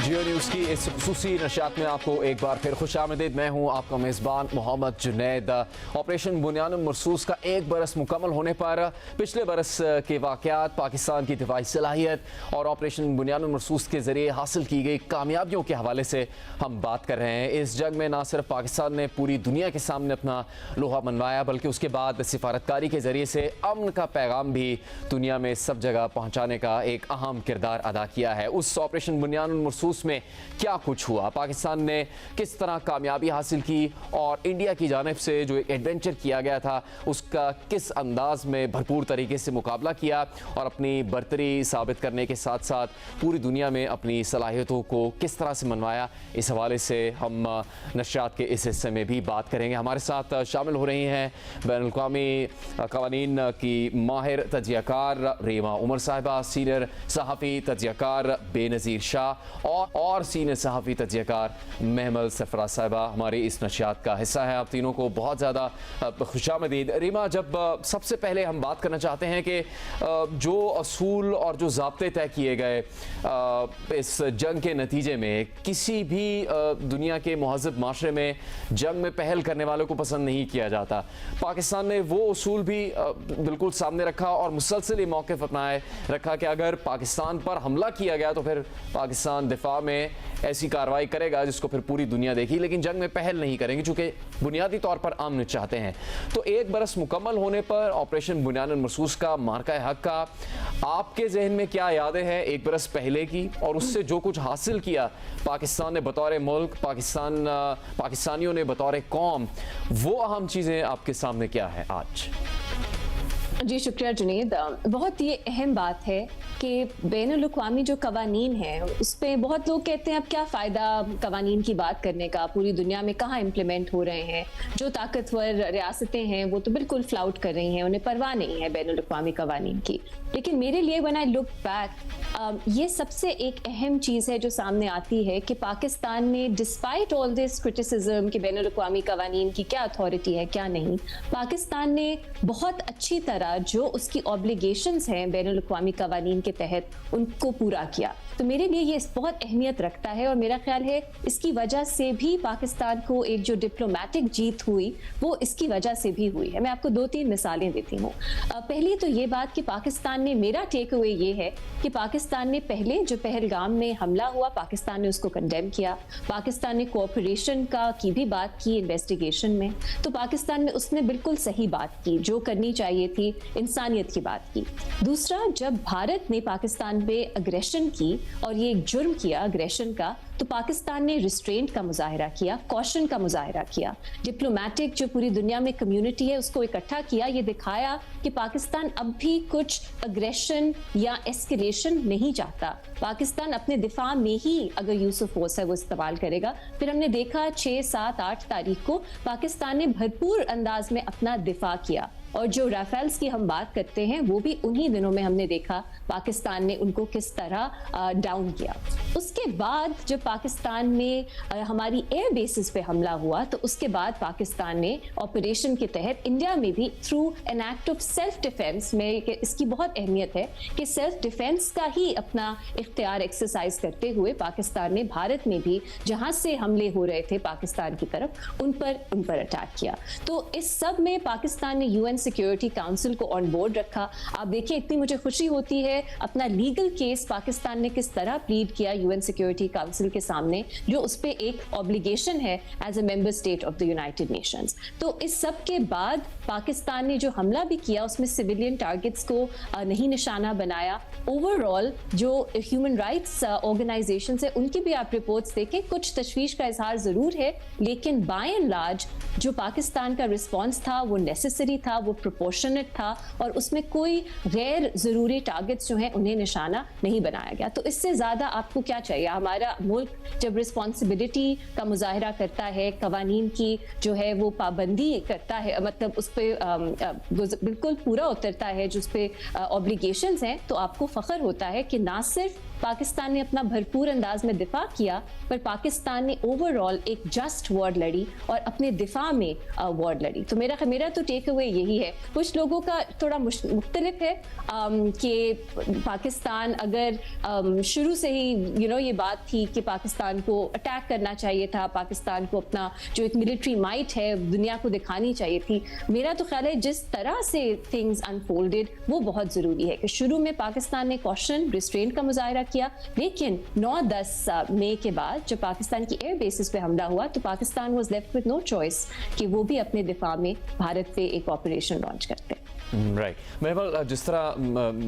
जियो news की इस खुसूसी नशियात में आपको एक बार फिर खुशामदीद। मैं हूँ आपका मेज़बान मोहम्मद जुनैद। ऑपरेशन बुनियानुल मरसूस का एक बरस मुकम्मल होने पर पिछले बरस के वाक़यात, पाकिस्तान की दिफाई सलाहियत और ऑपरेशन बुनियानुल मरसूस के ज़रिए हासिल की गई कामयाबियों के हवाले से हम बात कर रहे हैं। इस जंग में ना सिर्फ पाकिस्तान ने पूरी दुनिया के सामने अपना लोहा मनवाया, बल्कि उसके बाद सिफारतकारी के ज़रिए से अमन का पैगाम भी दुनिया में सब जगह पहुँचाने का एक अहम किरदार अदा किया है। उस ऑपरेशन बुनियानुल मरसूस में क्या कुछ हुआ, पाकिस्तान ने किस तरह कामयाबी हासिल की और इंडिया की जानिब से जो एक एडवेंचर किया गया था उसका किस अंदाज में भरपूर तरीके से मुकाबला किया और अपनी बर्तरी साबित करने के साथ साथ पूरी दुनिया में अपनी सलाहियतों को किस तरह से मनवाया, इस हवाले से हम नशियात के इस हिस्से में भी बात करेंगे। हमारे साथ शामिल हो रही हैं बैनुल-अक़वामी क़वानीन की माहिर तजियाकार रीमा उमर साहिबा, सीनियर सहाफ़ी तजियाकार बेनज़ीर शाह और सीनियर सहाफ़ी तजियाकार महमल सफरा साहिबा हमारी इस नशियात का हिस्सा है। आप तीनों को बहुत ज़्यादा खुशामदीद। रीमा, जब सबसे पहले हम बात करना चाहते हैं कि जो असूल और जो ज़ाब्ते तय किए गए इस जंग के नतीजे में, किसी भी दुनिया के महज़ब माशरे में जंग में पहल करने वालों को पसंद नहीं किया जाता। पाकिस्तान ने वो असूल भी बिल्कुल सामने रखा और मुसलसल ये मौक़िफ़ अपनाए रखा कि अगर पाकिस्तान पर हमला किया गया तो फिर पाकिस्तान दिफा में ऐसी कार्रवाई करेगा जिसको फिर पूरी दुनिया देखी, लेकिन जंग में पहल नहीं करेंगे चूँकि बुनियादी तौर पर अमन चाहते हैं। तो एक बरस मुकम्मल होने पर ऑपरेशन बुनियानुल मरसूस का, मार्का हक का, आपके जहन में क्या यादें हैं एक बरस पहले की और उससे जो कुछ हासिल किया पाकिस्तान ने बतौर मुल्क, पाकिस्तानियों ने बतौर कौम, वो अहम चीज़ें आपके सामने क्या है आज? जी शुक्रिया जुनैद। बहुत ये अहम बात है कि बैनुल-अक़वामी जो कवानीन है उस पर बहुत लोग कहते हैं अब क्या फ़ायदा कवानीन की बात करने का, पूरी दुनिया में कहाँ इम्प्लीमेंट हो रहे हैं। जो ताकतवर रियासतें हैं वो तो बिल्कुल फ्लाउट कर रही हैं, उन्हें परवाह नहीं है बैनुल-अक़वामी कवानीन की। लेकिन मेरे लिए व्हेन आई लुक बैक, ये सबसे एक अहम चीज़ है जो सामने आती है कि पाकिस्तान ने डिस्पाइट ऑल दिस क्रिटिसिज्म कि बैनुल-अक़वामी कवानीन की क्या अथॉरिटी है क्या नहीं, पाकिस्तान ने बहुत अच्छी तरह जो उसकी ऑब्लिगेशंस हैं बैनुल-अक़वामी कवानीन के तहत उनको पूरा किया। तो मेरे लिए ये बहुत अहमियत रखता है और मेरा ख्याल है इसकी वजह से भी पाकिस्तान को एक जो डिप्लोमेटिक जीत हुई वो इसकी वजह से भी हुई है। मैं आपको 2-3 मिसालें देती हूँ। पहली तो ये बात कि पाकिस्तान ने, मेरा टेक अवे ये है कि पाकिस्तान ने पहले जो पहलगाम में हमला हुआ, पाकिस्तान ने उसको कंडेम किया। पाकिस्तान ने कोऑपरेशन की भी बात की इन्वेस्टिगेशन में, तो पाकिस्तान में उसने बिल्कुल सही बात की, जो करनी चाहिए थी, इंसानियत की बात की। दूसरा, जब भारत ने पाकिस्तान पे अग्रेशन की और ये एक जुर्म किया अग्रेशन का, तो पाकिस्तान ने रिस्ट्रेंट का मुजाहिरा किया, कॉशन का मुजाहिरा किया, डिप्लोमेटिक जो पूरी दुनिया में कम्युनिटी है उसको इकट्ठा किया, ये दिखाया कि पाकिस्तान अब भी कुछ अग्रेशन या एस्केलेशन नहीं चाहता। पाकिस्तान अपने दिफा में ही अगर यूज ऑफ फोर्स है वो इस्तेमाल करेगा। फिर हमने देखा 6, 7, 8 तारीख को पाकिस्तान ने भरपूर अंदाज में अपना दिफा किया और जो राफेल्स की हम बात करते हैं वो भी उन्हीं दिनों में हमने देखा पाकिस्तान ने उनको किस तरह डाउन किया। उसके बाद जब पाकिस्तान में हमारी एयर बेसिस पे हमला हुआ तो उसके बाद पाकिस्तान ने ऑपरेशन के तहत इंडिया में भी through an act of self defence में, इसकी बहुत अहमियत है कि सेल्फ डिफेंस का ही अपना इख्तियार एक्सरसाइज करते हुए पाकिस्तान ने भारत में भी जहां से हमले हो रहे थे पाकिस्तान की तरफ उन पर अटैक किया। तो इस सब में पाकिस्तान ने यूएन सिक्योरिटी काउंसिल को ऑन बोर्ड रखा। आप देखिए इतनी मुझे खुशी होती है अपना लीगल केस पाकिस्तान ने किस तरह प्लीड किया यूएन सिक्योरिटी काउंसिल के सामने, जो उस पे एक ऑब्लिगेशन है as a member state of the United Nations. तो इस सब के बाद पाकिस्तान ने जो हमला भी किया उसमें सिविलियन टारगेट्स को नहीं निशाना बनाया। ओवरऑल जो ह्यूमन राइट्स ऑर्गेनाइजेशन है उनकी भी आप रिपोर्ट्स देखें, कुछ तशवीश का इजहार जरूर है, लेकिन बाय एंड लार्ज जो पाकिस्तान का रिस्पॉन्स था वो नेसेसरी था, वो प्रोपोर्शनेट था और उसमें कोई गैर जरूरी टारगेट्स जो हैं उन्हें निशाना नहीं बनाया गया। तो इससे ज्यादा आपको क्या चाहिए? हमारा मुल्क जब रिस्पॉन्सिबिलिटी का मुजाहिरा करता है, कवानीन की जो है वो पाबंदी करता है, मतलब उस पर बिल्कुल पूरा उतरता है जो उस पर ऑब्लिगेशंस हैं, तो आपको फख्र होता है कि ना सिर्फ पाकिस्तान ने अपना भरपूर अंदाज में दिफा किया, पर पाकिस्तान ने ओवरऑल एक जस्ट वॉर लड़ी और अपने दिफा में वॉर लड़ी। तो मेरा तो टेक अवे यही है। कुछ लोगों का थोड़ा मुख्तलिफ है कि पाकिस्तान अगर शुरू से ही ये बात थी कि पाकिस्तान को अटैक करना चाहिए था, पाकिस्तान को अपना जो एक मिलिट्री माइट है दुनिया को दिखानी चाहिए थी। मेरा तो ख्याल है जिस तरह से थिंग्स अनफोल्डेड वो बहुत ज़रूरी है कि शुरू में पाकिस्तान ने कॉशन रिस्ट्रेंट का मुजाहरा किया, लेकिन 9-10 मई के बाद जब पाकिस्तान की एयर बेसिस पे हमला हुआ तो Pakistan was left with no choice कि वो भी अपने दिफा में भारत पे एक ऑपरेशन लॉन्च करते। राइट महबल, जिस तरह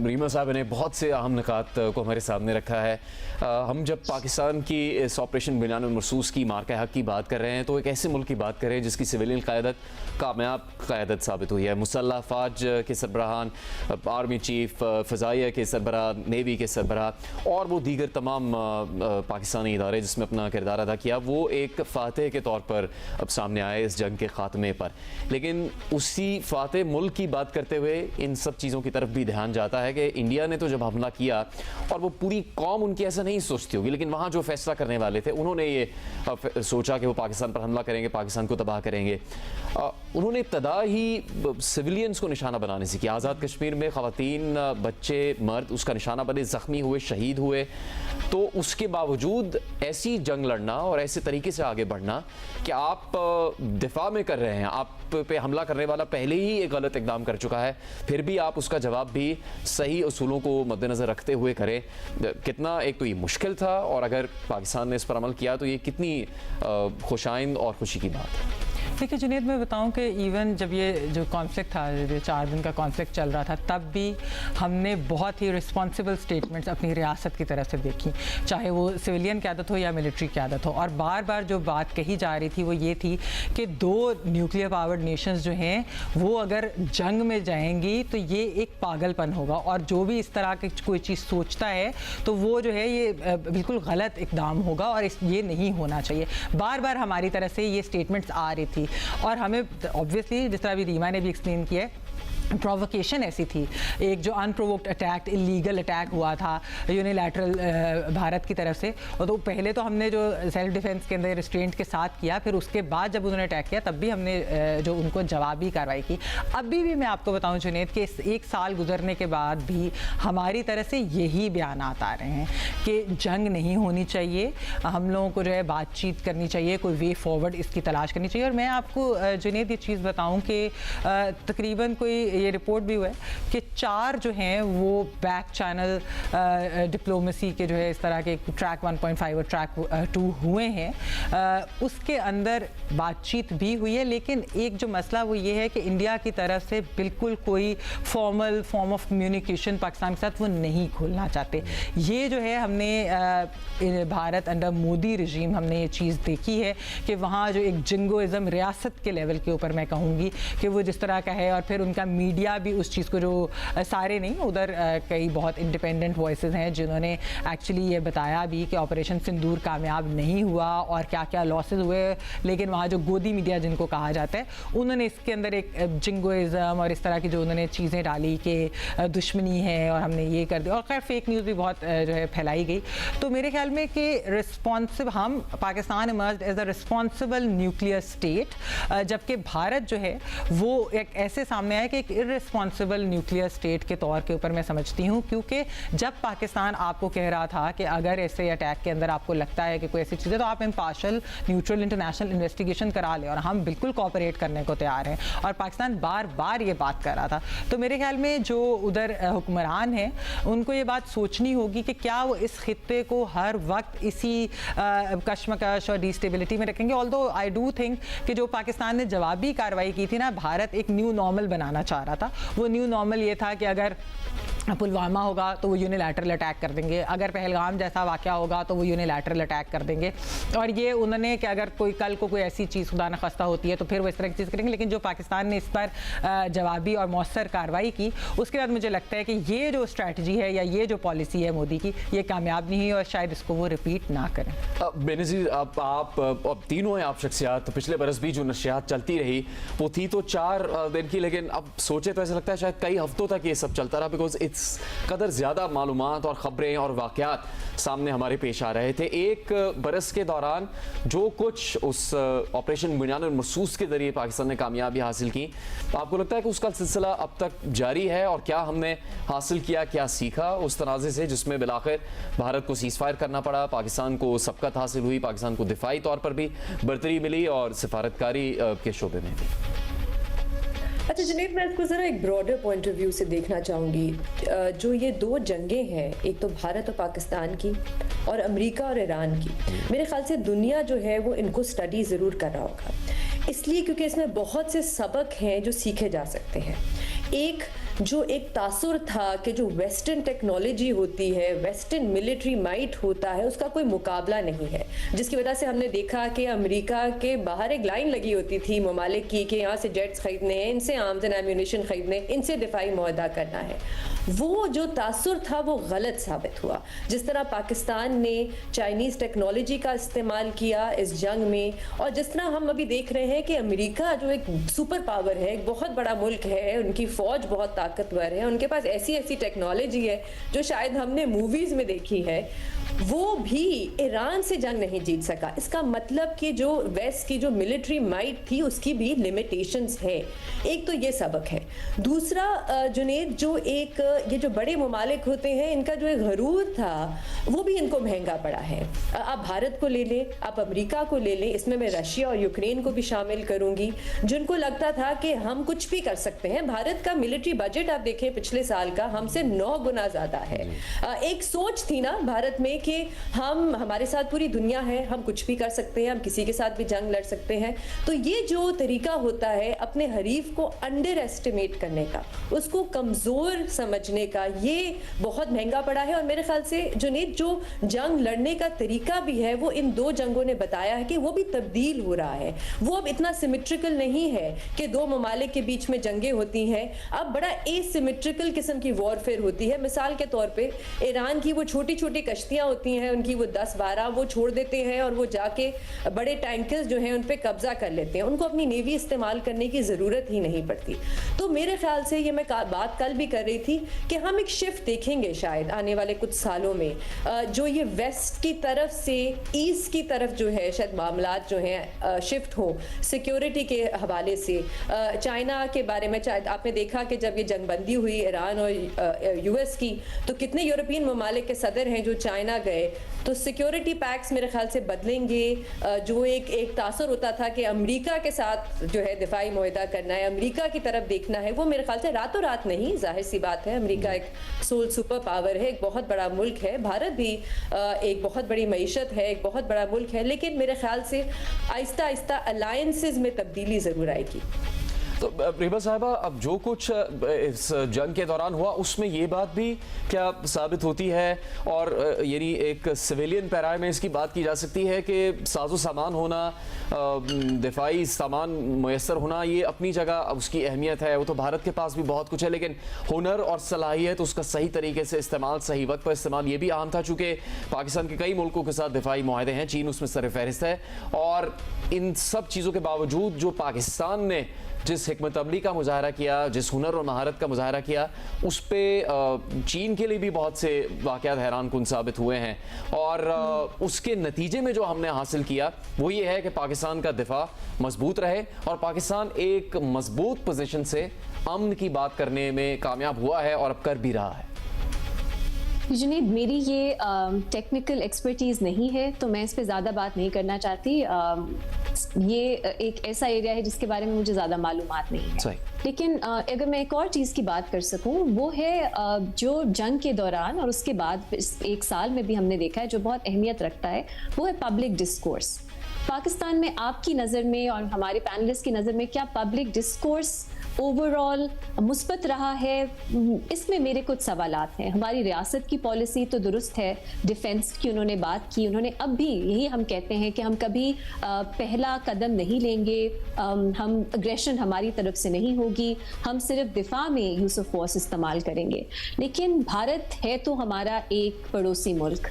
रीमा साहब ने बहुत से अहम निकात को हमारे सामने रखा है, हम जब पाकिस्तान की इस ऑपरेशन बुनियान मरसूस की मार्का हक की बात कर रहे हैं तो एक ऐसे मुल्क की बात कर रहे हैं जिसकी सिविलियन क़यादत कामयाब क़यादत साबित हुई है। मुसल्लह फ़ौज के सरबराहान, आर्मी चीफ, फ़ज़ाइया के सरबराह, नेवी के सरबराह और वो दीगर तमाम पाकिस्तानी इदारे जिसमें अपना किरदार अदा किया, वो एक फ़ातह के तौर पर अब सामने आए इस जंग के ख़ात्मे पर। लेकिन उसी फ़ातह मुल्क की बात करते हुए इन सब चीज़ों की तरफ भी ध्यान जाता है कि इंडिया ने तो जब हमला किया और वो पूरी कौम उनकी ऐसा नहीं सोचती होगी, लेकिन वहाँ जो फैसला करने वाले थे उन्होंने ये सोचा कि वो पाकिस्तान पर हमला करेंगे, पाकिस्तान को तबाह करेंगे। उन्होंने इब्तदा ही सिविलियंस को निशाना बनाने से किया। आज़ाद कश्मीर में ख़वातीन, बच्चे, मर्द उसका निशाना बने, ज़ख्मी हुए, शहीद हुए। तो उसके बावजूद ऐसी जंग लड़ना और ऐसे तरीके से आगे बढ़ना कि आप दिफा में कर रहे हैं, आप पे हमला करने वाला पहले ही एक गलत इकदाम कर चुका है, फिर भी आप उसका जवाब भी सही उसूलों को मद्देनज़र रखते हुए करें, कितना एक तो ये मुश्किल था और अगर पाकिस्तान ने इस पर अमल किया तो ये कितनी खुशाइंद और खुशी की बात है। देखिए जुनेद, मैं बताऊं कि इवन जब ये जो कॉन्फ्लिक्ट था, जो 4 दिन का कॉन्फ्लिक्ट चल रहा था, तब भी हमने बहुत ही रिस्पॉन्सिबल स्टेटमेंट्स अपनी रियासत की तरफ से देखी, चाहे वो सिविलियन क़यादत हो या मिलिट्री क़यादत हो। और बार बार जो बात कही जा रही थी वो ये थी कि 2 न्यूक्लियर पावर्ड नेशंस जो हैं वो अगर जंग में जाएंगी तो ये एक पागलपन होगा, और जो भी इस तरह की कोई चीज़ सोचता है तो वो जो है ये बिल्कुल गलत इकदाम होगा और ये नहीं होना चाहिए। बार बार हमारी तरफ से ये स्टेटमेंट्स आ रही थी और हमें ऑब्वियसली, जिस तरह अभी रीमा ने भी एक्सप्लेन किया है, प्रोवोकेशन ऐसी थी, एक जो अनप्रोवोक्ड अटैक, इलीगल अटैक हुआ था यूनिलैटरल भारत की तरफ से। और तो पहले तो हमने जो सेल्फ डिफेंस के अंदर रिस्ट्रेंट के साथ किया, फिर उसके बाद जब उन्होंने अटैक किया तब भी हमने जो उनको जवाबी कार्रवाई की। अभी भी मैं आपको बताऊं जुनेद कि 1 साल गुजरने के बाद भी हमारी तरफ से यही बयान आ रहे हैं कि जंग नहीं होनी चाहिए, हम लोगों को जो है बातचीत करनी चाहिए, कोई वे फॉरवर्ड इसकी तलाश करनी चाहिए। और मैं आपको जुनेद ये चीज़ बताऊँ कि तकरीबन कोई ये रिपोर्ट भी हुआ है कि 4 जो हैं वो बैक चैनल डिप्लोमेसी के जो है इस तरह के ट्रैक 1.5 और ट्रैक 2 हुए हैं, उसके अंदर बातचीत भी हुई है। लेकिन एक जो मसला वो ये है कि इंडिया की तरफ से बिल्कुल कोई formal form of communication Pakistan के साथ वो नहीं खोलना चाहते। ये जो है हमने भारत अंडर मोदी रजीम हमने ये चीज़ देखी है कि वहाँ जो एक जिंगोइज़म रियासत के लेवल के ऊपर मैं कहूँगी कि वो जिस तरह का है, और फिर उनका मीडिया भी उस चीज़ को, जो सारे नहीं, उधर कई बहुत इंडिपेंडेंट वॉइसेस हैं जिन्होंने एक्चुअली ये बताया भी कि ऑपरेशन सिंदूर कामयाब नहीं हुआ और क्या क्या लॉसेस हुए। लेकिन वहाँ जो गोदी मीडिया जिनको कहा जाता है, उन्होंने इसके अंदर एक जिंगोइज़म और इस तरह की जो उन्होंने चीज़ें डाली कि दुश्मनी है और हमने ये कर दिया, और खैर फेक न्यूज़ भी बहुत जो है फैलाई गई। तो मेरे ख्याल में कि रिस्पॉन्सिव, हम Pakistan emerged as a responsible nuclear state, जबकि भारत जो है वो एक ऐसे सामने आया कि एक इररिस्पॉन्सिबल न्यूक्लियर स्टेट के तौर के ऊपर मैं समझती हूँ। क्योंकि जब पाकिस्तान आपको कह रहा था कि अगर ऐसे अटैक के अंदर आपको लगता है कि कोई ऐसी चीज़ है तो आप इम्पार्शियल न्यूट्रल इंटरनेशनल इन्वेस्टिगेशन करा लें, और हम बिल्कुल कोऑपरेट करने को तैयार हैं, और पाकिस्तान बार बार ये बात कर रहा था। तो मेरे ख्याल में जो उधर हुक्मरान हैं उनको ये बात सोचनी होगी कि क्या वो इस खित्ते को हर वक्त इसी कशमकश और डिस्टेबिलिटी में रखेंगे। ऑल्दो आई डू थिंक कि जो पाकिस्तान ने जवाबी कार्रवाई की थी ना, भारत एक न्यू नॉर्मल बनाना चाह रहा था। वो न्यू नॉर्मल ये था कि अगर पुलवामा होगा तो वो यूनिलैटरल अटैक कर देंगे, अगर पहलगाम जैसा वाक़या होगा तो वो यूनिलैटरल अटैक कर देंगे, और ये उन्होंने कि अगर कोई कल को कोई ऐसी चीज़ खुदा न ख़स्ता होती है तो फिर वो इस तरह की चीज़ करेंगे। लेकिन जो पाकिस्तान ने इस पर जवाबी और मौसर कार्रवाई की, उसके बाद मुझे लगता है कि ये जो स्ट्रैटेजी है या ये जो पॉलिसी है मोदी की, ये कामयाब नहीं है और शायद इसको वो रिपीट ना करें। बेनज़ीर, आप तीनों हैं, आप शख्सियात, पिछले बरस भी जो नशियात चलती रही वो थी तो 4 दिन की, लेकिन अब सोचे तो ऐसा लगता है शायद कई हफ्तों तक ये सब चलता रहा, बिकॉज इट्स कदर ज़्यादा मालूमात और ख़बरें और वाक़यात सामने हमारे पेश आ रहे थे। एक बरस के दौरान जो कुछ उस ऑपरेशन बुनियानुल मरसूस के ज़रिए पाकिस्तान ने कामयाबी हासिल की, आपको लगता है कि उसका सिलसिला अब तक जारी है? और क्या हमने हासिल किया, क्या सीखा उस तनाज़े से जिसमें बिलाखिर भारत को सीज़ फायर करना पड़ा, पाकिस्तान को सबकत हासिल हुई, पाकिस्तान को दिफाई तौर पर भी बरतरी मिली और सिफारतकारी के शोबे में भी? अच्छा जुनैद, मैं इसको ज़रा एक ब्रॉडर पॉइंट ऑफ व्यू से देखना चाहूँगी। जो ये दो जंगें हैं, एक तो भारत और पाकिस्तान की और अमेरिका और ईरान की, मेरे ख्याल से दुनिया जो है वो इनको स्टडी ज़रूर कर रहा होगा, इसलिए क्योंकि इसमें बहुत से सबक हैं जो सीखे जा सकते हैं। एक जो एक तासुर था कि जो वेस्टर्न टेक्नोलॉजी होती है, वेस्टर्न मिलिट्री माइट होता है, उसका कोई मुकाबला नहीं है, जिसकी वजह से हमने देखा कि अमेरिका के बाहर एक लाइन लगी होती थी ममालिक की कि यहाँ से जेट्स खरीदने हैं, इनसे आर्म्स एंड एम्यूनिशन खरीदने, इनसे दिफाई मुआहदा करना है। वो जो तासुर था वो गलत साबित हुआ। जिस तरह पाकिस्तान ने चाइनीज़ टेक्नोलॉजी का इस्तेमाल किया इस जंग में, और जिस तरह हम अभी देख रहे हैं कि अमेरिका जो एक सुपर पावर है, एक बहुत बड़ा मुल्क है, उनकी फ़ौज बहुत ताकतवर है, उनके पास ऐसी ऐसी टेक्नोलॉजी है जो शायद हमने मूवीज़ में देखी है, वो भी ईरान से जंग नहीं जीत सका। इसका मतलब कि जो वेस्ट की जो मिलिट्री माइट थी उसकी भी लिमिटेशंस है। एक तो ये सबक है। दूसरा जुनैद, जो एक ये जो बड़े ममालिक होते हैं, इनका जो एक गरूर था वो भी इनको महंगा पड़ा है। आप भारत को ले लें, आप अमेरिका को ले लें, इसमें मैं रशिया और यूक्रेन को भी शामिल करूंगी, जिनको लगता था कि हम कुछ भी कर सकते हैं। भारत का मिलिट्री बजट आप देखें पिछले साल का हमसे 9 गुना ज़्यादा है। एक सोच थी ना भारत में कि हमारे साथ पूरी दुनिया है, हम कुछ भी कर सकते हैं, हम किसी के साथ भी जंग लड़ सकते हैं। तो ये जो तरीका होता है अपने हरीफ को अंडर एस्टिमेट करने का, उसको कमज़ोर समझने का, ये बहुत महंगा पड़ा है। और मेरे ख्याल से जुनैद, जो जंग लड़ने का तरीका भी है वो इन दो जंगों ने बताया है कि वो भी तब्दील हो रहा है। वो अब इतना सिमेट्रिकल नहीं है कि दो ममालिक के बीच में जंगें होती हैं, अब बड़ा एसिमेट्रिकल किस्म की वॉरफेयर होती है। मिसाल के तौर पे ईरान की वो छोटी छोटी कश्तियाँ होती हैं, उनकी वो 10-12 वो छोड़ देते हैं और वो जाके बड़े टैंकर्स जो हैं उन पे कब्जा कर लेते हैं, उनको अपनी नेवी इस्तेमाल करने की ज़रूरत ही नहीं पड़ती। तो मेरे ख्याल से ये मैं बात कल भी कर रही थी कि हम एक शिफ्ट देखेंगे शायद आने वाले कुछ सालों में, जो ये वेस्ट की तरफ से ईस्ट की तरफ जो है शायद मामलात जो हैं शिफ्ट हो सिक्योरिटी के हवाले से। चाइना के बारे में आपने देखा कि जब ये जंगबंदी हुई ईरान और यूएस की, तो कितने यूरोपियन ममालिक के सदर हैं जो चाइना गए। तो सिक्योरिटी पैक्स मेरे ख्याल से बदलेंगे। जो एक तासुर होता था कि अमेरिका के साथ जो है दिफाई मुआहदा करना है, अमेरिका की तरफ देखना है, वो मेरे ख्याल से रातों रात नहीं, जाहिर सी बात है अमेरिका एक सोल सुपर पावर है, एक बहुत बड़ा मुल्क है, भारत भी एक बहुत बड़ी मईशत है, एक बहुत बड़ा मुल्क है, लेकिन मेरे ख्याल से आहिस्ता आहिस्ता अलायंसेस में तब्दीली ज़रूर आएगी। तो रिबा साहिबा, अब जो कुछ इस जंग के दौरान हुआ उसमें ये बात भी क्या साबित होती है, और यानी एक सिविलियन पैराए में इसकी बात की जा सकती है कि साजो सामान होना, दिफाई सामान मैसर होना, ये अपनी जगह उसकी अहमियत है, वो तो भारत के पास भी बहुत कुछ है, लेकिन हुनर और सलाहियत, उसका सही तरीके से इस्तेमाल, सही वक्त पर इस्तेमाल, ये भी अहम था। चूँकि पाकिस्तान के कई मुल्कों के साथ दिफाई मुआहदे हैं, चीन उसमें सरफहरिस्त है, और इन सब चीज़ों के बावजूद जो पाकिस्तान ने जिस हिकमत अमली का मुजाहरा किया, जिस हुनर और महारत का मुजाहरा किया, उस पर चीन के लिए भी बहुत से वाक़यात हैरान कुन साबित हुए हैं। और उसके नतीजे में जो हमने हासिल किया वो ये है कि पाकिस्तान का दिफा मजबूत रहे और पाकिस्तान एक मजबूत पोजीशन से अमन की बात करने में कामयाब हुआ है और अब कर भी रहा है। जुनैद, मेरी ये टेक्निकल एक्सपर्टीज़ नहीं है तो मैं इस पे ज़्यादा बात नहीं करना चाहती। ये एक ऐसा एरिया है जिसके बारे में मुझे ज़्यादा मालूमात नहीं है। लेकिन अगर मैं एक और चीज़ की बात कर सकूं, वो है जो जंग के दौरान और उसके बाद एक साल में भी हमने देखा है जो बहुत अहमियत रखता है, वो है पब्लिक डिस्कोर्स। पाकिस्तान में आपकी नज़र में और हमारे पैनलिस्ट की नज़र में क्या पब्लिक डिस्कोर्स ओवरऑल मुस्बत रहा है? इसमें मेरे कुछ सवालात हैं। हमारी रियासत की पॉलिसी तो दुरुस्त है, डिफेंस की उन्होंने बात की, उन्होंने अब भी यही हम कहते हैं कि हम कभी पहला कदम नहीं लेंगे, हम अग्रेशन हमारी तरफ से नहीं होगी, हम सिर्फ दिफा में यूज़ ऑफ फोर्स इस्तेमाल करेंगे। लेकिन भारत है तो हमारा एक पड़ोसी मुल्क,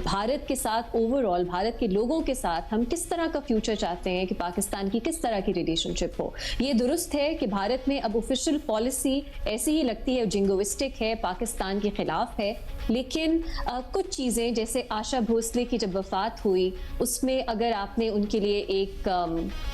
भारत के साथ ओवरऑल भारत के लोगों के साथ हम किस तरह का फ्यूचर चाहते हैं कि पाकिस्तान की किस तरह की रिलेशनशिप हो। ये दुरुस्त है कि भारत भारत में अब ऑफिशियल पॉलिसी ऐसी ही लगती है, जिंगोइस्टिक है, पाकिस्तान के खिलाफ है। लेकिन कुछ चीज़ें जैसे आशा भोसले की जब वफात हुई उसमें अगर आपने उनके लिए एक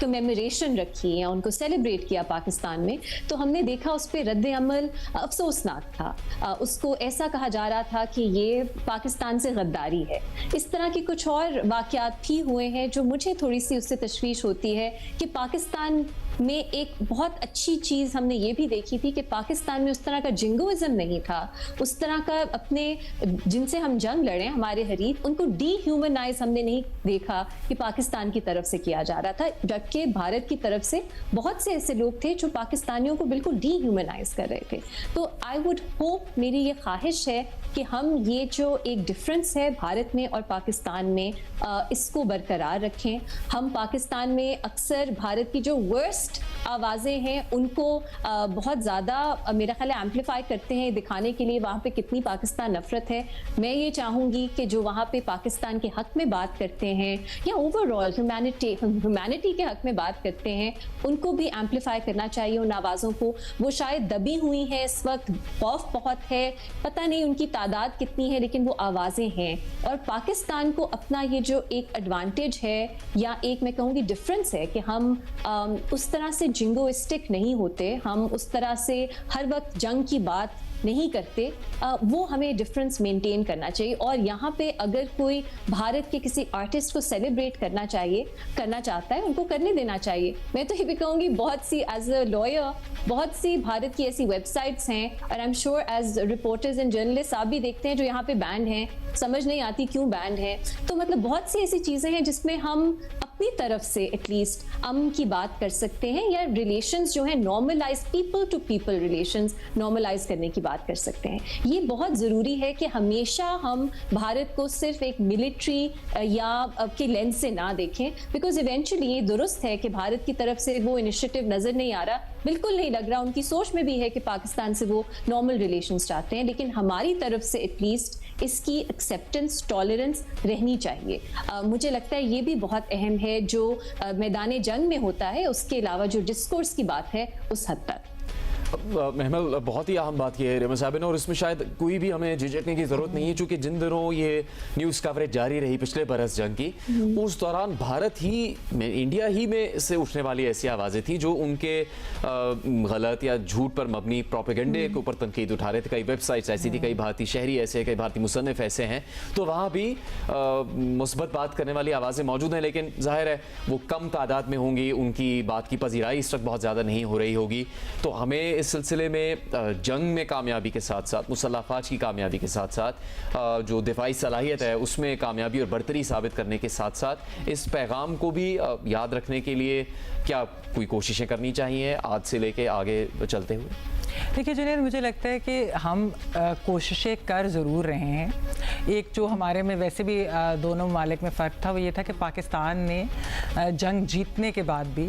कमेमोरेशन रखी या उनको सेलिब्रेट किया पाकिस्तान में, तो हमने देखा उस पर रद्द अमल अफसोसनाक था। उसको ऐसा कहा जा रहा था कि ये पाकिस्तान से गद्दारी है। इस तरह के कुछ और वाक़यात भी हुए हैं जो मुझे थोड़ी सी उससे तशवीश होती है कि पाकिस्तान में एक बहुत अच्छी चीज़ हमने ये भी देखी थी कि पाकिस्तान में उस तरह का जिंगोइज्म नहीं था, उस तरह का अपने जिनसे हम जंग लड़े हमारे हरीफ उनको डीह्यूमनाइज हमने नहीं देखा कि पाकिस्तान की तरफ से किया जा रहा था, जबकि भारत की तरफ से बहुत से ऐसे लोग थे जो पाकिस्तानियों को बिल्कुल डीह्यूमनाइज कर रहे थे। तो आई वुड होप, मेरी ये ख्वाहिश है कि हम ये जो एक डिफरेंस है भारत में और पाकिस्तान में इसको बरकरार रखें। हम पाकिस्तान में अक्सर भारत की जो वर्स्ट आवाज़ें हैं उनको बहुत ज़्यादा मेरा ख्याल है एम्पलीफाई करते हैं, दिखाने के लिए वहाँ पे कितनी पाकिस्तान नफरत है। मैं ये चाहूँगी कि जो वहाँ पे पाकिस्तान के हक़ में बात करते हैं या ओवरऑल ह्यूमैनिटी के हक़ में बात करते हैं उनको भी एम्पलीफाई करना चाहिए उन आवाज़ों को। वो शायद दबी हुई हैं इस वक्त, खौफ बहुत है, पता नहीं उनकी तादाद कितनी है, लेकिन वो आवाज़ें हैं। और पाकिस्तान को अपना ये जो एक एडवांटेज है या एक मैं कहूँगी डिफरेंस है कि हम उस तरह से जिंगोइस्टिक नहीं होते, हम उस तरह से हर वक्त जंग की बात नहीं करते, वो हमें डिफरेंस मेंटेन करना चाहिए। और यहाँ पे अगर कोई भारत के किसी आर्टिस्ट को सेलिब्रेट करना चाहता है, उनको करने देना चाहिए। मैं तो ये भी कहूँगी बहुत सी एज अ लॉयर बहुत सी भारत की ऐसी वेबसाइट्स हैं और I am sure as reporters and journalist आप भी देखते हैं जो यहाँ पे बैंड हैं, समझ नहीं आती क्यों बैंड है। तो मतलब बहुत सी ऐसी चीज़ें हैं जिसमें हम अपनी तरफ से एटलीस्ट अमन की बात कर सकते हैं या रिलेशंस जो है normalise, people to people relations normalise करने की बात कर सकते हैं। ये बहुत ज़रूरी है कि हमेशा हम भारत को सिर्फ एक मिलिट्री या के लेंस से ना देखें, बिकॉज इवेंचुअली ये दुरुस्त है कि भारत की तरफ से वो इनिशिएटिव नज़र नहीं आ रहा, बिल्कुल नहीं लग रहा, उनकी सोच में भी है कि पाकिस्तान से वो नॉर्मल रिलेशंस चाहते हैं, लेकिन हमारी तरफ से एटलीस्ट इसकी एक्सेप्टेंस, टॉलरेंस रहनी चाहिए। मुझे लगता है ये भी बहुत अहम है जो मैदान जंग में होता है, उसके अलावा जो डिस्कोर्स की बात है उस हद तक। महमल, बहुत ही अहम बात की है रिमा साहब ने, और इसमें शायद कोई भी हमें झिझकने की ज़रूरत नहीं है, चूँकि जिन दिनों ये न्यूज़ कवरेज जारी रही पिछले बरस जंग की, उस दौरान भारत ही में, इंडिया ही में से उठने वाली ऐसी आवाज़ें थी जो उनके गलत या झूठ पर मबनी प्रोपेगेंडे के ऊपर तनकीद उठा रहे थे। कई वेबसाइट्स ऐसी थी, कई भारतीय शहरी ऐसे, कई भारतीय मुसन्निफ ऐसे हैं, तो वहाँ भी मुस्बत बात करने वाली आवाज़ें मौजूद हैं, लेकिन जाहिर है वो कम तादाद में होंगी, उनकी बात की पजीराई इस वक्त बहुत ज़्यादा नहीं हो रही होगी। तो हमें इस सिलसिले में जंग में कामयाबी के साथ साथ, मुसल्लह अफवाज की कामयाबी के साथ साथ, जो दिफाई सलाहियत है उसमें कामयाबी और बरतरी साबित करने के साथ साथ इस पैगाम को भी याद रखने के लिए क्या कोई कोशिशें करनी चाहिए आज से लेके आगे चलते हुए? देखिए जुनैद, मुझे लगता है कि हम कोशिशें कर ज़रूर रहे हैं। एक जो हमारे में वैसे भी दोनों ममालिक में फ़र्क था वो ये था कि पाकिस्तान ने जंग जीतने के बाद भी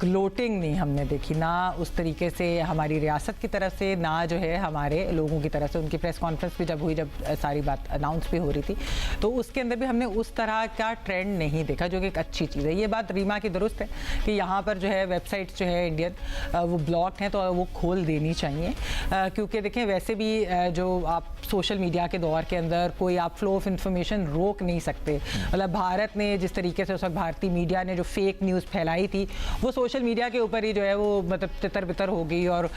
ग्लोटिंग नहीं हमने देखी, ना उस तरीके से हमारी रियासत की तरफ से, ना जो है हमारे लोगों की तरफ से। उनकी प्रेस कॉन्फ्रेंस भी जब हुई, जब सारी बात अनाउंस भी हो रही थी, तो उसके अंदर भी हमने उस तरह का ट्रेंड नहीं देखा, जो कि एक अच्छी चीज़ है। ये बात रीमा की दुरुस्त है कि यहाँ पर जो है वेबसाइट्स जो है इंडियन वो ब्लॉक हैं, तो वो खोल देनी चाहिए, क्योंकि देखें वैसे भी जो आप सोशल मीडिया के दौर के अंदर कोई आप फ्लो ऑफ इंफॉर्मेशन रोक नहीं सकते। मतलब भारत ने जिस तरीके से उस वक्त भारतीय मीडिया ने जो फेक न्यूज़ फैलाई थी वो सोशल मीडिया के ऊपर ही जो है वो मतलब तितर बितर हो गई और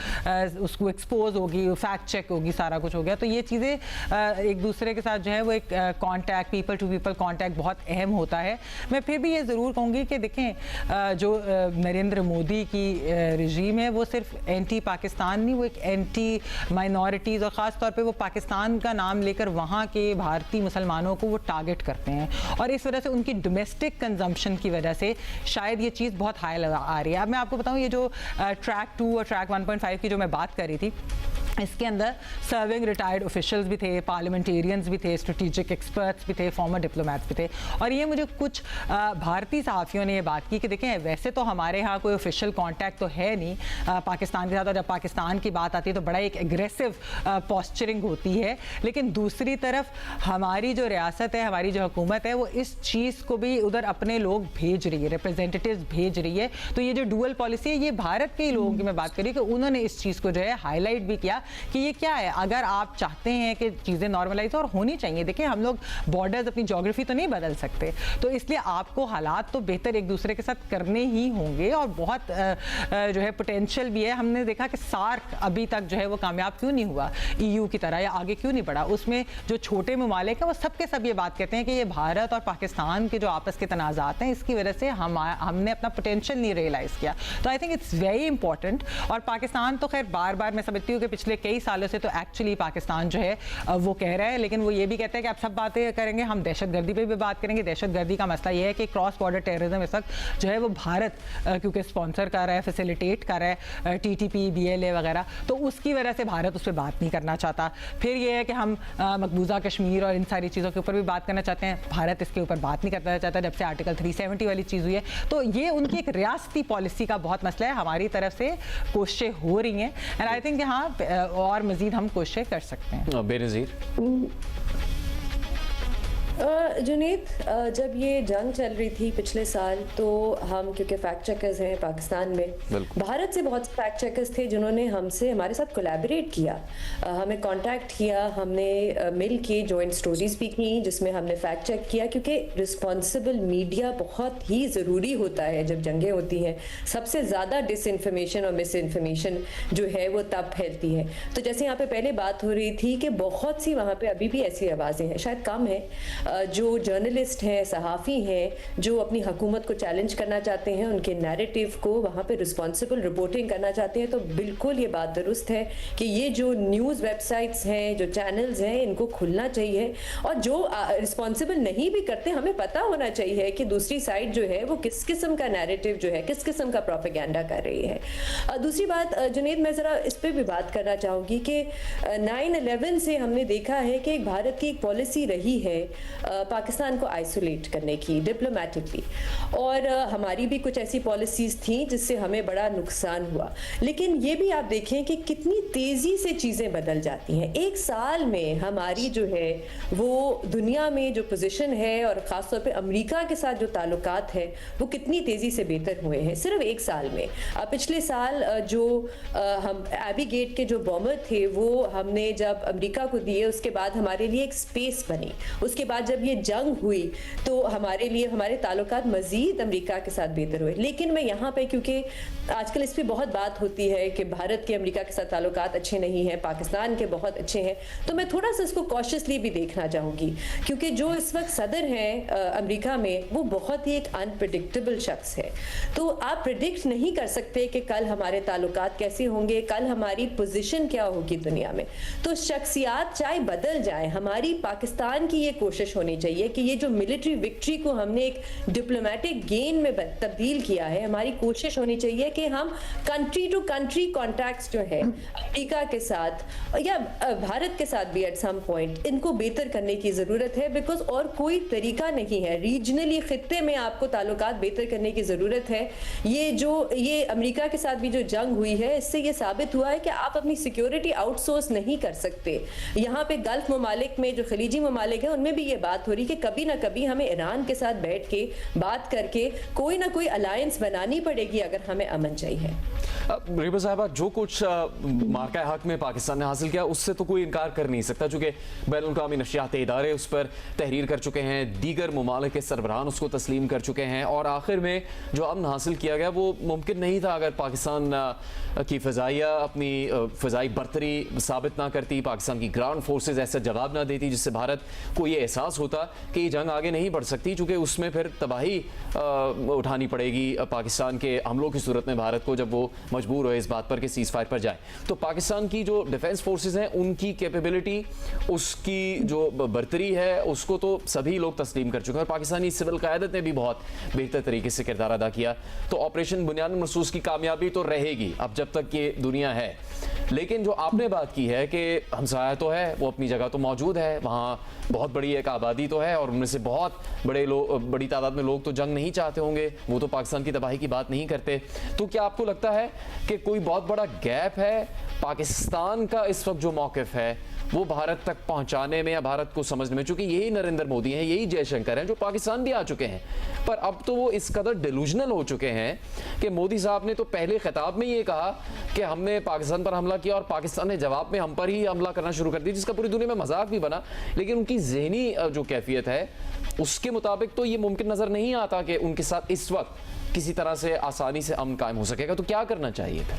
उसको एक्सपोज होगी, फैक्ट चेक होगी, सारा कुछ हो गया। तो ये चीज़ें एक दूसरे के साथ जो है वो एक contact, people to people contact बहुत अहम होता है। मैं फिर भी ये ज़रूर कहूँगी कि देखें जो नरेंद्र मोदी की रजीम है वो सिर्फ एंटी पाकिस्तान नहीं, वो एक एंटी माइनॉरिटीज़ और ख़ास तौर पे वो पाकिस्तान का नाम लेकर वहाँ के भारतीय मुसलमानों को वो टारगेट करते हैं, और इस वजह से उनकी डोमेस्टिक कंजम्पशन की वजह से शायद ये चीज़ बहुत हाई आ रही है। अब मैं आपको बताऊँ, ये जो ट्रैक 2 और ट्रैक 1.5 की जो मैं बात कर रही थी, इसके अंदर सर्विंग रिटायर्ड ऑफिशियल्स भी थे, पार्लियामेंटेरियंस भी थे, स्ट्रेटेजिक एक्सपर्ट्स भी थे, फॉर्मर डिप्लोमेट्स भी थे। और ये मुझे कुछ भारतीय सहाफ़ियों ने ये बात की कि देखें वैसे तो हमारे यहाँ कोई ऑफिशियल कांटेक्ट तो है नहीं पाकिस्तान के साथ, और जब पाकिस्तान की बात आती है तो बड़ा एक एग्रेसिव पॉस्चरिंग होती है, लेकिन दूसरी तरफ हमारी जो रियासत है, हमारी जो हुकूमत है, वो इस चीज़ को भी उधर अपने लोग भेज रही है, रिप्रेजेंटेटिव्स भेज रही है। तो ये जो डुअल पॉलिसी है, ये भारत के लोगों की मैं बात करी कि उन्होंने इस चीज़ को जो है हाईलाइट भी किया कि ये क्या है, अगर आप चाहते हैं कि चीज़ें नॉर्मलाइज और होनी चाहिए। देखिए हम लोग बॉर्डर्स, अपनी ज्योग्राफी तो नहीं बदल सकते, तो इसलिए आपको हालात तो बेहतर एक दूसरे के साथ करने ही होंगे। और बहुत जो है पोटेंशियल भी है। हमने देखा कि सार्क अभी तक जो है वो कामयाब क्यों नहीं हुआ EU की तरह, या आगे क्यों नहीं बढ़ा। उसमें जो छोटे ममालिक हैं वो सब के सब ये बात कहते हैं कि ये भारत और पाकिस्तान के जो आपस के तनाज़ात हैं, इसकी वजह से हमने अपना पोटेंशियल नहीं रियलाइज़ किया। तो I think it's very important. और पाकिस्तान तो खैर बार बार मैं समझती हूँ कि पिछले कई सालों से तो एक्चुअली पाकिस्तान जो है वो कह रहा है, लेकिन वो ये भी कहते हैं कि आप सब बातें करेंगे, हम दहशतगर्दी पे भी बात करेंगे। दहशतगर्दी का मसला ये है कि क्रॉस बॉर्डर टेररिज्म इस वक्त जो है वो भारत क्योंकि स्पॉन्सर कर रहा है, फैसिलिटेट कर रहा है, TTP BLA वगैरह, तो उसकी वजह से भारत उस पर बात नहीं करना चाहता। फिर ये है कि हम मकबूजा कश्मीर और इन सारी चीज़ों के ऊपर भी बात करना चाहते हैं, भारत इसके ऊपर बात नहीं करना चाहता जब से आर्टिकल 370 वाली चीज़ हुई है। तो ये उनकी एक रियासती पॉलिसी का बहुत मसला है। हमारी तरफ से कोशिशें हो रही हैं, एंड आई थिंक हाँ और मज़ीद हम कोशिशें कर सकते हैं। बेनज़ीर जुनैद, जब ये जंग चल रही थी पिछले साल, तो हम क्योंकि फैक्ट चेकर्स हैं पाकिस्तान में, भारत से बहुत से फैक्ट चेकर्स थे जिन्होंने हमारे साथ कोलैबोरेट किया, हमें कांटेक्ट किया, हमने मिल के जॉइंट स्टोरीज भी की जिसमें हमने फैक्ट चेक किया, क्योंकि रिस्पॉन्सिबल मीडिया बहुत ही ज़रूरी होता है जब जंगें होती हैं। सबसे ज़्यादा डिसइंफॉर्मेशन और मिस इन्फॉर्मेशन जो है वो तब फैलती है। तो जैसे यहाँ पे पहले बात हो रही थी कि बहुत सी वहाँ पे अभी भी ऐसी आवाज़ें हैं, शायद कम है, जो जर्नलिस्ट हैं, सहाफ़ी हैं, जो अपनी हुकूमत को चैलेंज करना चाहते हैं, उनके नैरेटिव को वहाँ पे रिस्पॉन्सिबल रिपोर्टिंग करना चाहते हैं। तो बिल्कुल ये बात दुरुस्त है कि ये जो न्यूज़ वेबसाइट्स हैं, जो चैनल्स हैं, इनको खुलना चाहिए। और जो रिस्पॉन्सिबल नहीं भी करते, हमें पता होना चाहिए कि दूसरी साइड जो है वो किस किस्म का नैरेटिव जो है, किस किस्म का प्रोपेगेंडा कर रही है। दूसरी बात जुनैद, मैं ज़रा इस पर भी बात करना चाहूँगी कि 9/11 से हमने देखा है कि भारत की एक पॉलिसी रही है पाकिस्तान को आइसोलेट करने की डिप्लोमेटिकली, और हमारी भी कुछ ऐसी पॉलिसीज़ थी जिससे हमें बड़ा नुकसान हुआ। लेकिन ये भी आप देखें कि कितनी तेज़ी से चीज़ें बदल जाती हैं। एक साल में हमारी जो है वो दुनिया में जो पोजीशन है, और ख़ास तौर पे अमेरिका के साथ जो ताल्लुकात है, वो कितनी तेज़ी से बेहतर हुए हैं सिर्फ एक साल में। पिछले साल जो हम एबी गेट के जो बॉम्बर थे वो हमने जब अमेरिका को दिए, उसके बाद हमारे लिए एक स्पेस बनी। उसके बाद जब ये जंग हुई तो हमारे लिए हमारे ताल्लुकात मजीद अमेरिका के साथ बेहतर हुए। लेकिन मैं यहाँ पे, क्योंकि आजकल इस पर बहुत बात होती है कि भारत के अमेरिका के साथ ताल्लुकात अच्छे नहीं हैं, पाकिस्तान के बहुत अच्छे हैं, तो मैं थोड़ा सा इसको कॉशियसली भी देखना चाहूँगी, क्योंकि जो इस वक्त सदर हैं अमेरिका में, वो बहुत ही एक अनप्रिडिक्टेबल शख्स है। तो आप प्रिडिक्ट नहीं कर सकते कि कल हमारे ताल्लुकात कैसे होंगे, कल हमारी पोजीशन क्या होगी दुनिया में। तो शख्सियात चाहे बदल जाए, हमारी पाकिस्तान की ये कोशिश होनी चाहिए कि ये जो मिलिट्री विक्ट्री को हमने एक डिप्लोमेटिक गेन में तब्दील किया है, हमारी कोशिश होनी चाहिए कि हम कंट्री टू कंट्री कॉन्टैक्ट्स जो है अमेरिका के साथ या भारत के साथ भी एट सम पॉइंट, इनको बेहतर करने की ज़रूरत है। बिकॉज और कोई तरीका नहीं है, रीजनली खित्ते में आपको ताल्लुकात बेहतर करने की ज़रूरत है। ये अमेरिका के साथ भी जो जंग हुई है, इससे ये साबित हुआ है कि आप अपनी सिक्योरिटी आउटसोर्स नहीं कर सकते। यहाँ पे गल्फ ममालिक में जो खलीजी ममालिक हैं, उनमें भी ये बात हो रही कि कभी ना कभी हमें ईरान के साथ बैठ के बात करके कोई ना कोई अलायंस बनानी पड़ेगी अगर हमें अमन चाहिए। रिबा साहबा, जो कुछ मार्का हक में पाकिस्तान ने हासिल किया उससे तो कोई इनकार कर नहीं सकता, चूँकि बैनुल-अक़वामी नशियाती इदारे उस पर तहरीर कर चुके हैं, दीगर ममालिक के सरबराहान उसको तस्लीम कर चुके हैं, और आखिर में जो अमन हासिल किया गया वो मुमकिन नहीं था अगर पाकिस्तान की फ़ज़ाइया अपनी फ़ज़ाई बरतरी साबित ना करती, पाकिस्तान की ग्राउंड फोर्सेज ऐसा जवाब ना देती जिससे भारत को ये एहसास एहसास होता कि ये जंग आगे नहीं बढ़ सकती, चूँकि उसमें फिर तबाही उठानी पड़ेगी पाकिस्तान के हमलों की सूरत में भारत को, जब वो मजबूर हो इस बात पर कि सीज़ फायर पर जाए। तो पाकिस्तान की जो डिफेंस फोर्सेस हैं उनकी कैपेबिलिटी, उसकी जो बर्तरी है, उसको तो सभी लोग तस्लीम कर चुके हैं और पाकिस्तानी सिविल क़यादत ने भी बहुत बेहतर तरीके से किरदार अदा किया। तो ऑपरेशन बुनियानुल मरसूस की कामयाबी तो रहेगी अब जब तक ये दुनिया है। लेकिन जो आपने बात की है कि हमसाया तो है, वो अपनी जगह तो मौजूद है, वहाँ बहुत बड़ी एक आबादी तो है और उनमें से बहुत बड़ी तादाद में लोग तो जंग नहीं चाहते होंगे, वो तो पाकिस्तान की तबाही की बात नहीं करते। तो क्या आपको लगता है कि कोई बहुत बड़ा गैप है पाकिस्तान का इस वक्त जो मौक़िफ़ है वो भारत तक पहुंचाने में या भारत को समझने में? चूंकि यही नरेंद्र मोदी हैं, यही जयशंकर हैं जो पाकिस्तान भी आ चुके हैं, पर अब तो वो इस कदर डिलूजनल हो चुके हैं कि मोदी साहब ने तो पहले खिताब में ये कहा कि हमने पाकिस्तान पर हमला किया और पाकिस्तान ने जवाब में हम पर ही हमला करना शुरू कर दिया, जिसका पूरी दुनिया में मजाक भी बना। लेकिन उनकी ज़हनी जो कैफियत है उसके मुताबिक तो ये मुमकिन नज़र नहीं आता कि उनके साथ इस वक्त किसी तरह से आसानी से अमन कायम हो सकेगा। तो क्या करना चाहिए था?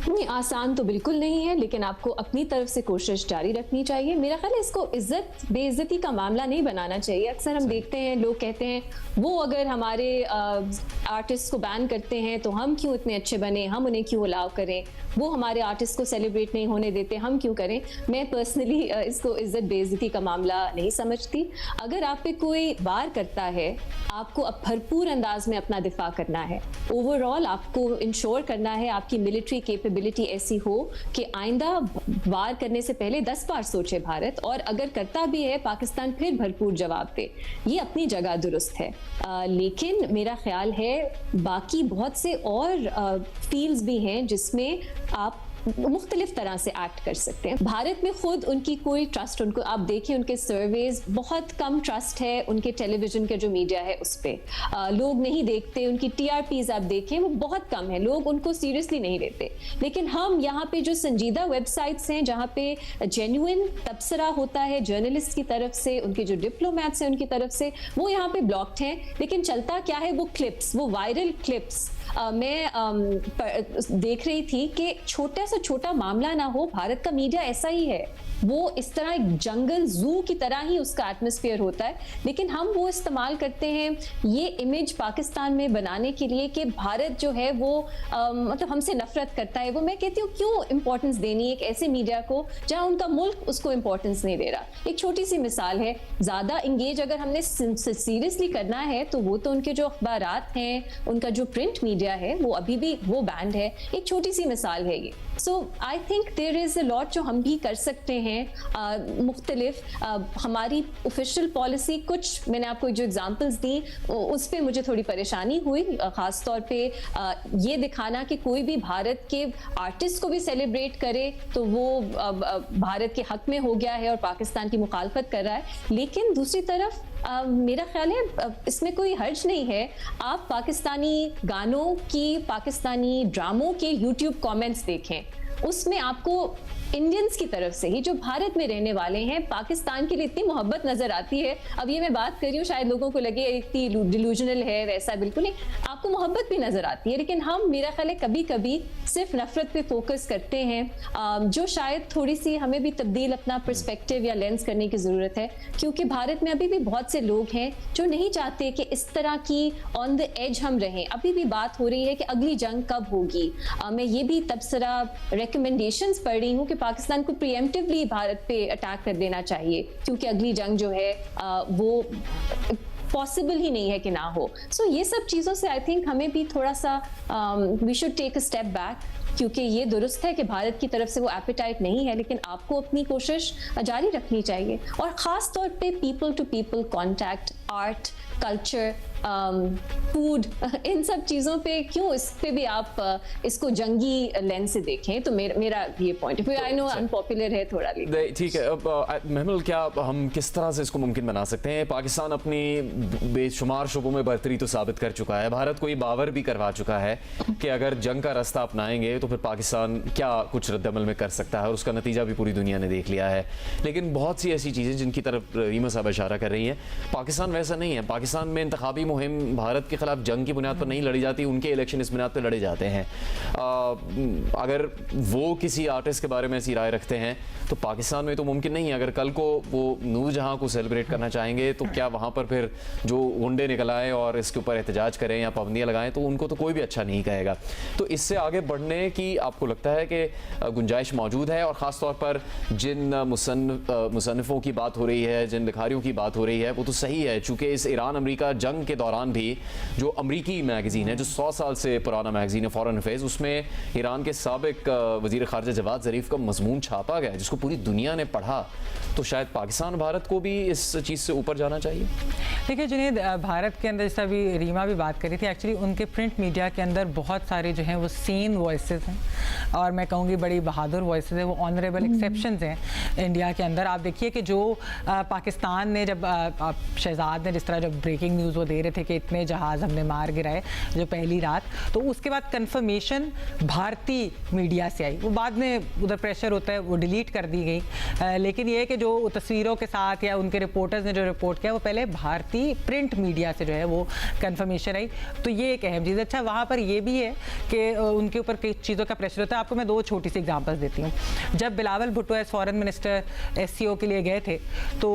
नहीं, आसान तो बिल्कुल नहीं है, लेकिन आपको अपनी तरफ से कोशिश जारी रखनी चाहिए। मेरा ख्याल है इसको इज्जत बेइज्जती का मामला नहीं बनाना चाहिए। अक्सर हम देखते हैं लोग कहते हैं वो अगर हमारे आर्टिस्ट को बैन करते हैं तो हम क्यों इतने अच्छे बने, हम उन्हें क्यों अलाउ करें, वो हमारे आर्टिस्ट को सेलिब्रेट नहीं होने देते, हम क्यों करें। मैं पर्सनली इसको इज्जत बेइज्जती का मामला नहीं समझती। अगर आप पे कोई वार करता है, आपको अब भरपूर अंदाज में अपना दिफा करना है। ओवरऑल आपको इंश्योर करना है आपकी मिलिट्री कैपेबिलिटी ऐसी हो कि आइंदा वार करने से पहले 10 बार सोचे भारत, और अगर करता भी है पाकिस्तान फिर भरपूर जवाब दे। ये अपनी जगह दुरुस्त है। लेकिन मेरा ख्याल है बाकी बहुत से और फील्ड्स भी हैं जिसमें आप मुख्तलिफ तरह से एक्ट कर सकते हैं। भारत में खुद उनकी कोई ट्रस्ट, उनको आप देखिए उनके सर्वेज बहुत कम ट्रस्ट है उनके टेलीविजन के जो मीडिया है उस पर। लोग नहीं देखते, उनकी TRPs आप देखें वो बहुत कम है, लोग उनको सीरियसली नहीं लेते। लेकिन हम यहाँ पे जो संजीदा वेबसाइट्स हैं जहाँ पे जेन्युइन तबसरा होता है जर्नलिस्ट की तरफ से, उनके जो डिप्लोमैट्स हैं उनकी तरफ से, वो यहाँ पे ब्लॉक्ड हैं। लेकिन चलता क्या है, वो क्लिप्स, वो वायरल क्लिप्स। मैं देख रही थी कि छोटा से छोटा मामला ना हो, भारत का मीडिया ऐसा ही है, वो इस तरह एक जंगल जू की तरह ही उसका एटमॉस्फेयर होता है। लेकिन हम वो इस्तेमाल करते हैं ये इमेज पाकिस्तान में बनाने के लिए कि भारत जो है वो मतलब हमसे नफरत करता है। वो मैं कहती हूँ क्यों इंपॉर्टेंस देनी एक ऐसे मीडिया को जहाँ उनका मुल्क उसको इंपॉर्टेंस नहीं दे रहा। एक छोटी सी मिसाल है, ज़्यादा इंगेज अगर हमने सीरियसली करना है तो वो तो उनके जो अखबारात हैं, उनका जो प्रिंट मीडिया है वो अभी भी वो बैंड है। एक छोटी सी मिसाल है ये। So I think there is a lot जो हम भी कर सकते हैं मुख्तलिफ। हमारी ऑफिशियल पॉलिसी, कुछ मैंने आपको जो एग्जांपल्स दी उस पर मुझे थोड़ी परेशानी हुई, ख़ास तौर पे ये दिखाना कि कोई भी भारत के आर्टिस्ट को भी सेलिब्रेट करे तो वो भारत के हक में हो गया है और पाकिस्तान की मुखालफत कर रहा है। लेकिन दूसरी तरफ मेरा ख्याल है इसमें कोई हर्ज नहीं है, आप पाकिस्तानी गानों की, पाकिस्तानी ड्रामों के YouTube कमेंट्स देखें, उसमें आपको इंडियंस की तरफ से ही जो भारत में रहने वाले हैं पाकिस्तान के लिए इतनी मोहब्बत नजर आती है। अब ये मैं बात कर रही हूँ, शायद लोगों को लगे इतनी डिलूजनल है, वैसा बिल्कुल नहीं, आपको मोहब्बत भी नजर आती है। लेकिन हम, मेरा ख्याल है, कभी कभी सिर्फ नफरत पे फोकस करते हैं, जो शायद थोड़ी सी हमें भी तब्दील अपना पर्सपेक्टिव या लेंस करने की ज़रूरत है। क्योंकि भारत में अभी भी बहुत से लोग हैं जो नहीं चाहते कि इस तरह की ऑन द एज हम रहें। अभी भी बात हो रही है कि अगली जंग कब होगी। मैं ये भी तबसरा रिकमेंडेशंस पढ़ रही हूँ कि पाकिस्तान को प्रीएम्प्टिवली भारत पे अटैक कर देना चाहिए, क्योंकि अगली जंग जो है वो पॉसिबल ही नहीं है कि ना हो। सो ये सब चीज़ों से आई थिंक हमें भी थोड़ा सा we should take a step back, क्योंकि ये दुरुस्त है कि भारत की तरफ से वो एपेटाइट नहीं है, लेकिन आपको अपनी कोशिश जारी रखनी चाहिए। और ख़ास तौर पे people to people contact, art, culture, food, इन सब चीज़ों पे क्यों, इस पे भी आप इसको जंगी लेंस से देखें। तो मेरा ये पॉइंट है। आई नो अनपॉपुलर है थोड़ा, लेकिन ठीक है। अब महमूद, क्या हम किस तरह से इसको मुमकिन बना सकते हैं? पाकिस्तान अपनी बेशुमार शुबों में बर्तरी तो साबित कर चुका है, भारत को ये बावर भी करवा चुका है कि अगर जंग का रास्ता अपनाएंगे तो फिर पाकिस्तान क्या कुछ रद्दमल में कर सकता है, और उसका नतीजा भी पूरी दुनिया ने देख लिया है। लेकिन बहुत सी ऐसी चीज़ें जिनकी तरफ रीमा साहब इशारा कर रही हैं, पाकिस्तान वैसा नहीं है। पाकिस्तान पाकिस्तान में इंतखाबी मुहिम भारत के खिलाफ जंग की बुनियाद पर नहीं लड़ी जाती, उनके इलेक्शन इस बुनियाद पर लड़े जाते हैं। अगर वो किसी आर्टिस्ट के बारे में ऐसी राय रखते हैं तो पाकिस्तान में तो मुमकिन नहीं है। अगर कल को वो नूरजहां को सेलिब्रेट करना चाहेंगे तो क्या वहाँ पर फिर जो गुंडे निकल आए और इसके ऊपर एहतजाज करें या पाबंदियाँ लगाएं तो उनको तो कोई भी अच्छा नहीं कहेगा। तो इससे आगे बढ़ने की आपको लगता है कि गुंजाइश मौजूद है? और ख़ास तौर पर जिन मुसन्निफ़ों की बात हो रही है, जिन लिखारियों की बात हो रही है, वो तो सही है, चूँकि इस ईरान अमेरिका जंग के दौरान भी जो अमरीकी मैगज़ीन है, जो 100 साल से पुराना मैगज़ीन है फॉरेन अफेयर्स, उसमें ईरान के साबिक वज़ीर ख़ारजा जवाद ज़रीफ़ का मज़मून छापा गया जिसको पूरी दुनिया ने पढ़ा। तो शायद पाकिस्तान भारत को भी इस चीज़ से ऊपर जाना चाहिए। देखिए जुनैद, भारत के अंदर जैसा अभी रीमा भी बात करी थी, एक्चुअली उनके प्रिंट मीडिया के अंदर बहुत सारे जो हैं वो सेन वॉइसेस हैं और मैं कहूँगी बड़ी बहादुर वॉइसेस हैं, वो ऑनरेबल एक्सेप्शंस हैं इंडिया के अंदर। आप देखिए कि जो पाकिस्तान ने जब शहजाद ने जिस तरह जब ब्रेकिंग न्यूज़ वो दे रहे थे कि इतने जहाज़ हमने मार गिराए जो पहली रात, तो उसके बाद कन्फर्मेशन भारतीय मीडिया से आई। वो बाद में उधर प्रेशर होता है वो डिलीट कर दी गई, लेकिन ये है कि जो तस्वीरों के साथ या उनके रिपोर्टर्स ने जो रिपोर्ट किया वो पहले भारतीय प्रिंट मीडिया से जो है वो कन्फर्मेशन आई। तो ये एक अहम चीज़ है। अच्छा, वहाँ पर ये भी है कि उनके ऊपर कई चीज़ों का प्रेशर होता है। आपको मैं दो छोटी सी एग्जांपल्स देती हूँ। जब Bilawal Bhutto as foreign minister SCO के लिए गए थे तो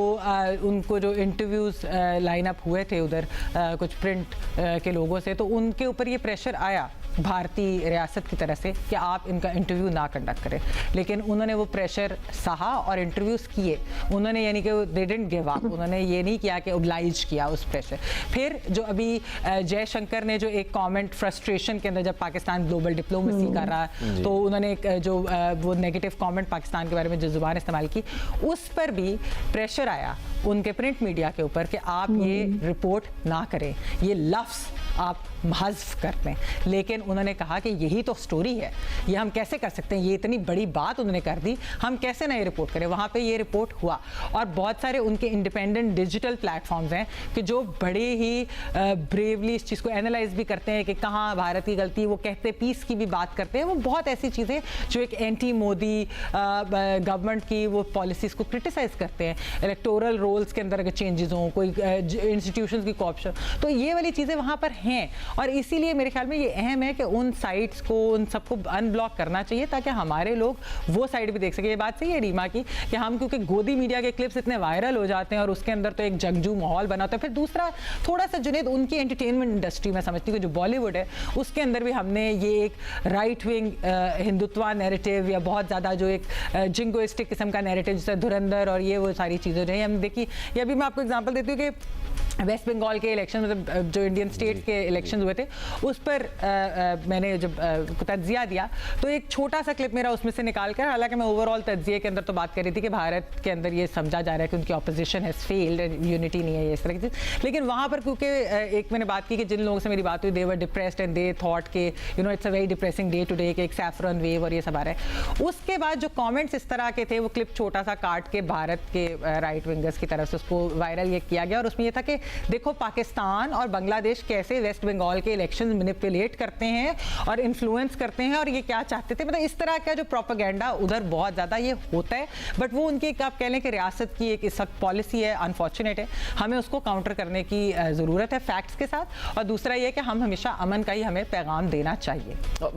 उनको जो इंटरव्यूज़ लाइन अप हुए थे उधर कुछ प्रिंट के लोगों से, तो उनके ऊपर ये प्रेशर आया भारतीय रियासत की तरफ से कि आप इनका इंटरव्यू ना कंडक्ट करें, लेकिन उन्होंने वो प्रेशर सहा और इंटरव्यूज़ किए उन्होंने, यानी कि दे डिडंट गिव अप, उन्होंने ये नहीं किया कि ओब्लाइज किया उस प्रेशर। फिर जो अभी जयशंकर ने जो एक कमेंट फ्रस्ट्रेशन के अंदर जब पाकिस्तान ग्लोबल डिप्लोमेसी कर रहा है तो उन्होंने एक जो वो नेगेटिव कमेंट पाकिस्तान के बारे में जो जुबान इस्तेमाल की, उस पर भी प्रेशर आया उनके प्रिंट मीडिया के ऊपर कि आप ये रिपोर्ट ना करें, ये लफ्ज़ आप हज़्फ़ कर लें। लेकिन उन्होंने कहा कि यही तो स्टोरी है, ये हम कैसे कर सकते हैं, ये इतनी बड़ी बात उन्होंने कर दी, हम कैसे ना ये रिपोर्ट करें। वहाँ पे ये रिपोर्ट हुआ और बहुत सारे उनके इंडिपेंडेंट डिजिटल प्लेटफॉर्म्स हैं कि जो बड़े ही ब्रेवली इस चीज़ को एनालाइज भी करते हैं कि कहाँ भारत की गलती, वो कहते पीस की भी बात करते हैं। वो बहुत ऐसी चीज़ें जो एक एंटी मोदी गवर्नमेंट की वो पॉलिसीज़ को क्रिटिसाइज़ करते हैं, इलेक्टोरल रोल्स के अंदर अगर चेंजेस हों, कोई इंस्टीट्यूशंस की कॉर्प्शन, तो ये वाली चीज़ें वहाँ पर हैं। और इसीलिए मेरे ख्याल में ये अहम है कि उन साइट्स को, उन सबको अनब्लॉक करना चाहिए ताकि हमारे लोग वो साइड भी देख सके। ये बात सही है रीमा की कि हम क्योंकि गोदी मीडिया के क्लिप्स इतने वायरल हो जाते हैं और उसके अंदर तो एक जंगजू माहौल बना होता है। फिर दूसरा थोड़ा सा जुनैद, उनकी एंटरटेनमेंट इंडस्ट्री में समझती हूँ जो बॉलीवुड है उसके अंदर भी हमने ये एक राइट विंग हिंदुत्व नैरेटिव या बहुत ज़्यादा जो एक जिंगोइस्टिक किस्म का नैरेटिव जैसे धुरंधर और ये वो सारी चीज़ें जो है हम देखी। या अभी मैं आपको एग्जाम्पल देती हूँ कि वेस्ट बंगाल के इलेक्शन, मतलब जो इंडियन स्टेट के इलेक्शन हुए थे उस पर मैंने जब तज्जिया दिया तो एक छोटा सा क्लिप मेरा उसमें से निकाल कर, हालांकि मैं ओवरऑल तज्जिए के अंदर तो बात कर रही थी कि भारत के अंदर ये समझा जा रहा है कि उनकी ऑपोजिशन हैज़ फेल्ड, यूनिटी नहीं है, ये इस तरह की चीज़। लेकिन वहाँ पर क्योंकि एक मैंने बात की कि जिन लोगों से मेरी बात हुई दे वर डिप्रेस्ड एंड दे थॉट के it's a very depressing day today, कि एक सैफरन वेव और ये सब आ रहा है। उसके बाद जो कॉमेंट्स इस तरह के थे वो क्लिप छोटा सा काट के भारत के राइट विंगर्स की तरफ से उसको वायरल ये किया गया और उसमें ये था कि देखो पाकिस्तान और बांग्लादेश कैसे वेस्ट बंगाल के इलेक्शन मैनिपुलेट करते हैं और इन्फ्लुएंस करते हैं और ये क्या चाहते थे, मतलब इस तरह का जो प्रोपेगेंडा उधर बहुत ज़्यादा ये होता है। बट वो उनकी एक आप कह लें कि रियासत की एक इस वक्त पॉलिसी है, अनफॉर्चुनेट है, हमें उसको काउंटर करने की ज़रूरत है फैक्ट्स के साथ। और दूसरा ये कि हम हमेशा अमन का ही हमें पैगाम देना चाहिए।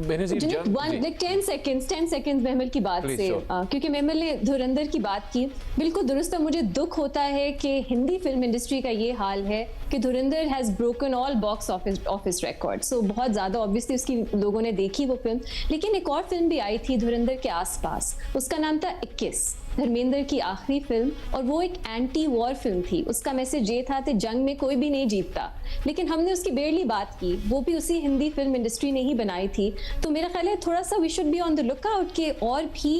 10 सेकेंड्स महमल की बात से, क्योंकि महमल ने धुरंधर की बात की, बिल्कुल दुरुस्त है। मुझे दुख होता है कि हिंदी फिल्म इंडस्ट्री का ये हाल है कि Dhurandhar has broken all box office record. So बहुत ज़्यादा ऑब्वियसली उसकी लोगों ने देखी वो फिल्म, लेकिन एक और फिल्म भी आई थी धुरंधर के आसपास, उसका नाम था 21, धर्मेंद्र की आखिरी फिल्म, और वो एक एंटी वॉर फिल्म थी। उसका मैसेज ये था कि जंग में कोई भी नहीं जीतता, लेकिन हमने उसकी बेरली बात की, वो भी उसी हिंदी फिल्म इंडस्ट्री ने ही बनाई थी। तो मेरा ख्याल है थोड़ा सा we should be on the lookout के और भी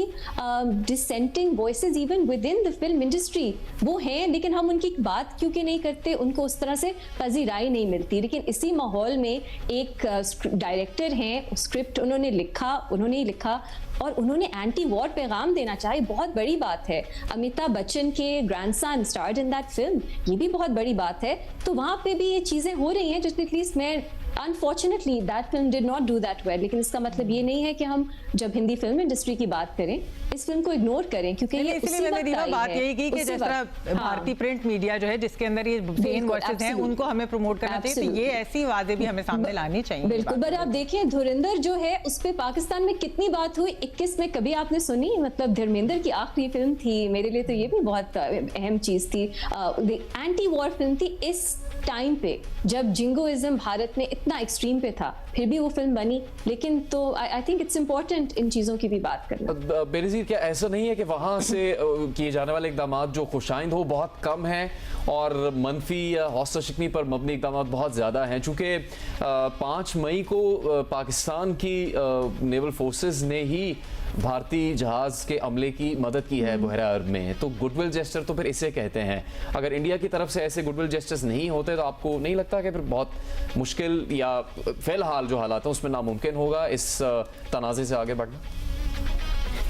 dissenting voices even within the film industry वो हैं, लेकिन हम उनकी बात क्योंकि नहीं करते, उनको उस तरह से पजीराई नहीं मिलती। लेकिन इसी माहौल में एक डायरेक्टर हैं, स्क्रिप्ट उन्होंने लिखा और उन्होंने एंटी वॉर पैगाम देना चाहे, बहुत बड़ी बात है। अमिताभ बच्चन के ग्रैंडसन स्टार्ड इन दैट फिल्म, ये भी बहुत बड़ी बात है। तो वहाँ पे भी ये चीज़ें हो रही हैं जिसमें एटलीस्ट मैं unfortunately that film did not do that well, लेकिन इसका मतलब ये नहीं है कि हम जब हिंदी फिल्म इंडस्ट्री की बात करें इस फिल्म को इग्नोर करें, क्योंकि ये इसलिए मैंने रीवा बात यही की कि जिस तरह भारतीय प्रिंट मीडिया जो है जिसके अंदर ये फेन वर्सेस हैं उनको हमें प्रमोट करना चाहिए, तो ये ऐसी वादे भी हमें सामने लानी चाहिए। बिल्कुल, पर आप देखें धुरंधर जो है उस पे पाकिस्तान में कितनी बात हुई, 21 में कभी आपने सुनी? मतलब धर्मेंद्र की आखिरी फिल्म थी, मेरे लिए तो ये भी बहुत अहम चीज थी, एंटी वॉर फिल्म थी इस टाइम पे जब जिंगोइज्म भारत में इतना एक्सट्रीम पे था, फिर भी वो फिल्म बनी। लेकिन तो I think it's important in चीज़ों की भी बात करना। बेनज़ीर, क्या ऐसा नहीं है कि वहाँ से किए जाने वाले इकदाम जो खुशाइंद हो बहुत कम हैं और मनफी या हौसला शिकनी पर मबनी इकदाम बहुत ज़्यादा हैं? चूँकि 5 मई को पाकिस्तान की नेवल फोर्सेस ने ही भारतीय जहाज़ के अमले की मदद की है बहरा अरब में, तो गुडविल जेस्टर तो फिर इसे कहते हैं। अगर इंडिया की तरफ से ऐसे गुडविल जेस्टर्स नहीं होते तो आपको नहीं लगता कि फिर बहुत मुश्किल या फ़िलहाल जो हालात हैं उसमें नामुमकिन होगा इस तनाज़े से आगे बढ़ना?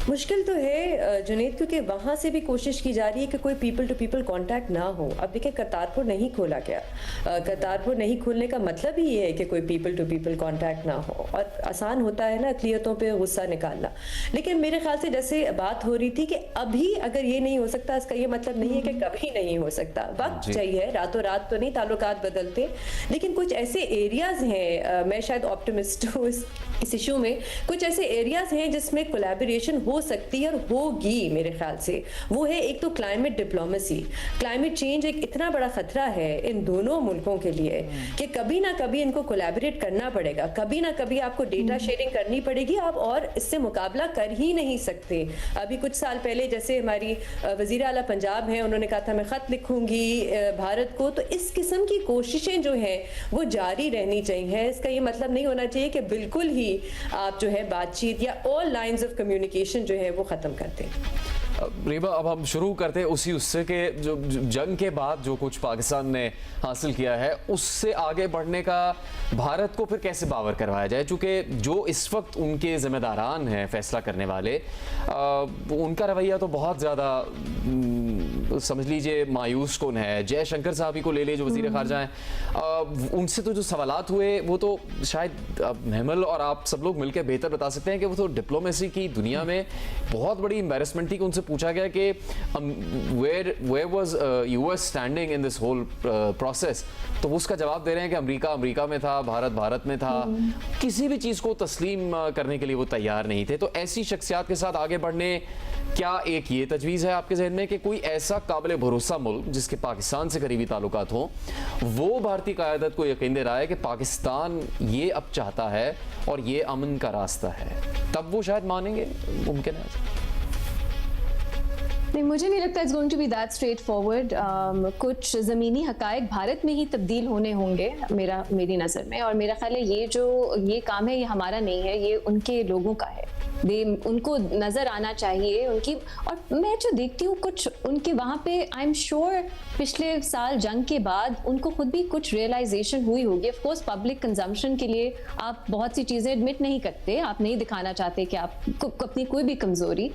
मुश्किल तो है जुनैद, क्योंकि वहाँ से भी कोशिश की जा रही है कि कोई पीपल टू पीपल कांटेक्ट ना हो। अब देखिए करतारपुर नहीं खोला गया, करतारपुर नहीं खोलने का मतलब ही ये है कि कोई पीपल टू पीपल कांटेक्ट ना हो, और आसान होता है ना अक़लियतों पे गुस्सा निकालना। लेकिन मेरे ख्याल से जैसे बात हो रही थी कि अभी अगर ये नहीं हो सकता, इसका ये मतलब नहीं है कि कभी नहीं हो सकता। वक्त चाहिए, रातों रात तो नहीं ताल्लुकात बदलते, लेकिन कुछ ऐसे एरियाज हैं, मैं शायद ऑप्टिमिस्ट हूँ इस इशू में, कुछ ऐसे एरियाज हैं जिसमें कोलैबोरेशन हो सकती है और होगी मेरे ख्याल से। वो है एक तो क्लाइमेट डिप्लोमेसी। क्लाइमेट चेंज एक इतना बड़ा खतरा है इन दोनों मुल्कों के लिए कि कभी ना कभी इनको कोलैबोरेट करना पड़ेगा, कभी ना कभी आपको डेटा शेयरिंग करनी पड़ेगी, आप और इससे मुकाबला कर ही नहीं सकते। अभी कुछ साल पहले जैसे हमारी वजीर आला पंजाब हैं, उन्होंने कहा था मैं खत लिखूंगी भारत को, तो इस किस्म की कोशिशें जो हैं वो जारी रहनी चाहिए। इसका ये मतलब नहीं होना चाहिए कि बिल्कुल ही आप जो है बातचीत या ऑल लाइंस ऑफ कम्युनिकेशन जो है वो खत्म करते हैं। रीबा, अब हम शुरू करते हैं उसी उससे कि जो जंग के बाद जो कुछ पाकिस्तान ने हासिल किया है उससे आगे बढ़ने का भारत को फिर कैसे बावर करवाया जाए, चूँकि जो इस वक्त उनके ज़िम्मेदारान हैं फैसला करने वाले, उनका रवैया तो बहुत ज़्यादा समझ लीजिए मायूस कौन है। जयशंकर साहब ही को ले जो वज़ीर ख़ारजा हैं, उनसे तो जो सवालात हुए वो तो शायद महमल और आप सब लोग मिलकर बेहतर बता सकते हैं कि वो तो डिप्लोमेसी की दुनिया में बहुत बड़ी एम्बैरेसमेंट थी कि उनसे पूछा गया कि where was US standing in this whole process, तो वो उसका जवाब दे रहे हैं कि अमेरिका में था, भारत में था, किसी भी चीज़ को तस्लीम करने के लिए वो तैयार नहीं थे। तो ऐसी शख्सियात के साथ आगे बढ़ने क्या एक ये तजवीज़ है आपके जहन में कि कोई ऐसा काबिल भरोसा मुल्क जिसके पाकिस्तान से करीबी ताल्लुकात हों वो भारतीय क़यादत को यकीन दे रहा है कि पाकिस्तान ये अब चाहता है और ये अमन का रास्ता है, तब वो शायद मानेंगे? मुमकिन है? नहीं, मुझे नहीं लगता it's going to be that straightforward. कुछ ज़मीनी हकायक भारत में ही तब्दील होने होंगे मेरी नज़र में, और मेरा ख्याल है ये काम है ये हमारा नहीं है, ये उनके लोगों का है। उनको नज़र आना चाहिए उनकी, और मैं जो देखती हूँ कुछ उनके वहाँ पे आई एम श्योर पिछले साल जंग के बाद उनको खुद भी कुछ रियलाइजेशन हुई होगी। ऑफ कोर्स पब्लिक कंजम्पशन के लिए आप बहुत सी चीज़ें एडमिट नहीं करते, आप नहीं दिखाना चाहते कि आप अपनी कोई भी कमज़ोरी,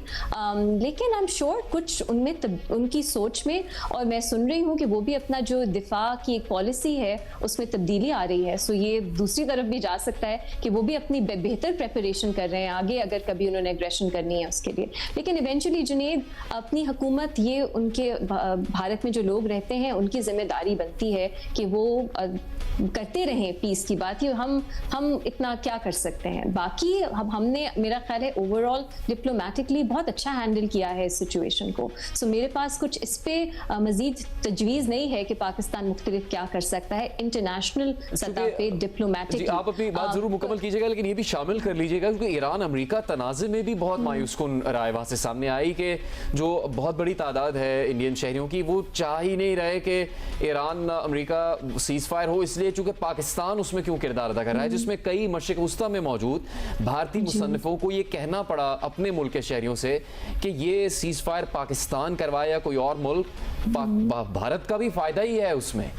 लेकिन आई एम श्योर कुछ उनमें उनकी सोच में, और मैं सुन रही हूँ कि वो भी अपना जो दिफा की एक पॉलिसी है उसमें तब्दीली आ रही है। सो ये दूसरी तरफ भी जा सकता है कि वो भी अपनी बेहतर प्रेपरेशन कर रहे हैं आगे अगर कभी उन्होंने एग्रेशन करनी है उसके लिए। लेकिन इवेंचुअली जुनैद, अपनी हुकूमत, ये उनके भारत में जो लोग रहते हैं उनकी जिम्मेदारी बनती है कि वो करते रहें पीस की बात। ये हम इतना क्या कर सकते हैं, बाकी हमने मेरा ख्याल है ओवरऑल डिप्लोमेटिकली बहुत अच्छा हैंडल किया है इस सिचुएशन को। सो मेरे पास कुछ इस पे मजीद तजवीज़ नहीं है कि पाकिस्तान मुख्तलिफ क्या कर सकता है इंटरनेशनल सतह पे डिप्लोमेटिक। आप अपनी बात जरूर मुकम्मल कीजिएगा, लेकिन ये भी शामिल कर लीजिएगा क्योंकि ईरान अमेरिका तनाज़े में भी बहुत मायूस कुन राय वहाँ से सामने आई कि जो बहुत बड़ी तादाद है इंडियन शहरियों की वो चाह ही नहीं रहे कि ईरान अमेरिका सीज़ फायर हो, इसलिए चूंकि पाकिस्तान उसमें क्यों किरदार अदा कर रहा है, जिसमें कई मशरिक़ वस्ता में मौजूद भारतीय मुसन्निफों को ये कहना पड़ा अपने मुल्क के शहरियों से कि ये सीज़ फायर पाकिस्तान करवाए या कोई और मुल्क, भारत का भी फ़ायदा ही है उसमें।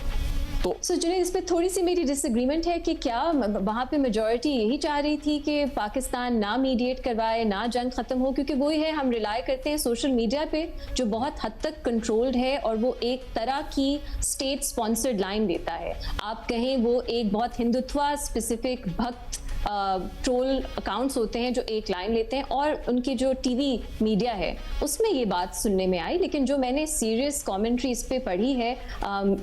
सो जुनैद, इस पे थोड़ी सी मेरी डिसएग्रीमेंट है कि क्या वहाँ पे मेजॉरिटी यही चाह रही थी कि पाकिस्तान ना मीडिएट करवाए, ना जंग खत्म हो, क्योंकि वही है, हम रिलाई करते हैं सोशल मीडिया पे जो बहुत हद तक कंट्रोल्ड है और वो एक तरह की स्टेट स्पॉन्सर्ड लाइन देता है। आप कहें वो एक बहुत हिंदुत्व स्पेसिफिक भक्त ट्रोल अकाउंट्स होते हैं जो एक लाइन लेते हैं, और उनकी जो टीवी मीडिया है उसमें ये बात सुनने में आई। लेकिन जो मैंने सीरियस कमेंट्री इस पे पढ़ी है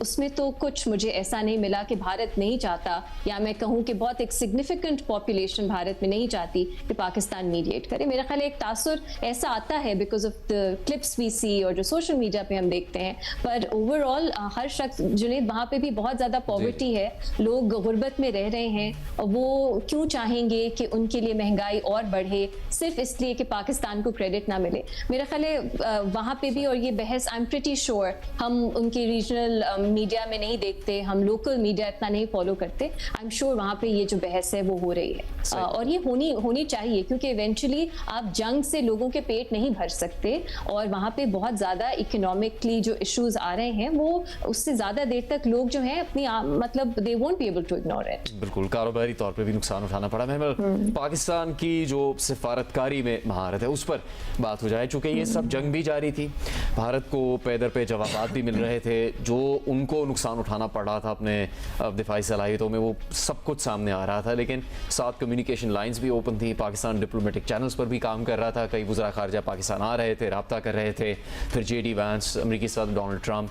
उसमें तो कुछ मुझे ऐसा नहीं मिला कि भारत नहीं चाहता, या मैं कहूँ कि बहुत एक सिग्निफिकेंट पॉपुलेशन भारत में नहीं चाहती कि पाकिस्तान मीडिएट करे। मेरा ख्याल एक तासुर ऐसा आता है because of the clips we see और जो सोशल मीडिया पे हम देखते हैं, पर ओवरऑल हर शख्स, जुनैद, वहाँ पे भी बहुत ज़्यादा पॉवर्टी है, लोग गुर्बत में रह रहे हैं, और वो क्यों चाहेंगे कि उनके लिए महंगाई और बढ़े सिर्फ इसलिए कि पाकिस्तान को क्रेडिट ना मिले। मेरा ख्याल है वहाँ पे भी, और ये बहस आई एम प्रिटी श्योर हम उनकी रीजनल मीडिया में नहीं देखते, हम लोकल मीडिया इतना नहीं फॉलो करते, आई एम श्योर वहाँ पे ये जो बहस है वो हो रही है, और ये होनी चाहिए, क्योंकि इवेंचुअली आप जंग से लोगों के पेट नहीं भर सकते, और वहाँ पे बहुत ज़्यादा इकोनॉमिकली जो इश्यूज आ रहे हैं वो उससे ज़्यादा देर तक लोग जो हैं अपनी मतलब they won't be able to ignore it. बिल्कुल, कारोबारी तौर पे भी नुकसान उठाना पड़ा। महमल, पाकिस्तान की जो सिफारतकारी में महारत है उस पर बात हो जाए, चूंकि ये सब जंग भी जारी थी, भारत को पैदर पे जवाबात भी मिल रहे थे, जो उनको नुकसान उठाना पड़ रहा था अपने दिफाई सलाहियतों में, वो सब कुछ सामने आ रहा था, लेकिन साथ कम्युनिकेशन लाइंस भी ओपन थी, पाकिस्तान डिप्लोमेटिक चैनल्स पर भी काम कर रहा था, कई वज़रा खारजा पाकिस्तान आ रहे थे, रब्ता कर रहे थे, फिर JD वैंस, अमरीकी सदर डोनाल्ड ट्रंप,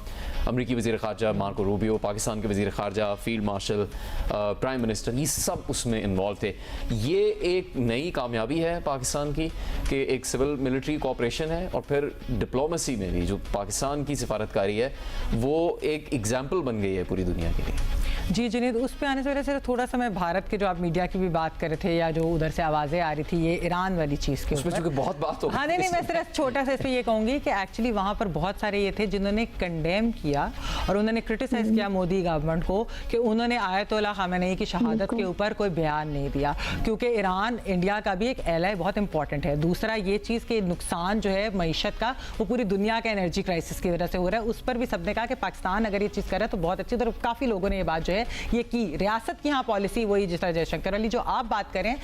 अमरीकी वज़ीर खारजा मार्को रूबियो, पाकिस्तान के वज़ीर खारजा, फील्ड मार्शल, प्राइम मिनिस्टर, ये सब उसमें इन्वॉल्व थे। ये एक नई कामयाबी है पाकिस्तान की कि एक सिविल मिलिट्री कोऑपरेशन है, और फिर डिप्लोमेसी में भी जो पाकिस्तान की सिफारतकारी है वो एक एग्जाम्पल बन गई है पूरी दुनिया के लिए। जी जुनैद, उस पे आने से पहले सिर्फ थोड़ा सा मैं भारत के, जो आप मीडिया की भी बात कर रहे थे या जो उधर से आवाज़ें आ रही थी ये ईरान वाली चीज़ के ऊपर, क्योंकि बहुत बात हो गई। हाँ नहीं, मैं सिर्फ छोटा सा इस पर ये कहूँगी कि एक्चुअली वहाँ पर बहुत सारे ये थे जिन्होंने कंडेम किया और उन्होंने क्रिटिसाइज़ किया मोदी गवर्नमेंट को कि उन्होंने आयतुल्लाह खामेनी की शहादत के ऊपर कोई बयान नहीं दिया, क्योंकि ईरान इंडिया का भी एक एलाय बहुत इंपॉर्टेंट है। दूसरा ये चीज़ के नुकसान जो है मईशत का वो पूरी दुनिया के एनर्जी क्राइसिस की वजह से हो रहा है, उस पर भी सबने कहा कि पाकिस्तान अगर ये चीज़ कर रहा है तो बहुत अच्छी, तो काफ़ी लोगों ने ये बात जो है ये की। रियासत की यहाँ पॉलिसी वही, जिस तरह जयशंकर वाली जो आप बात करें,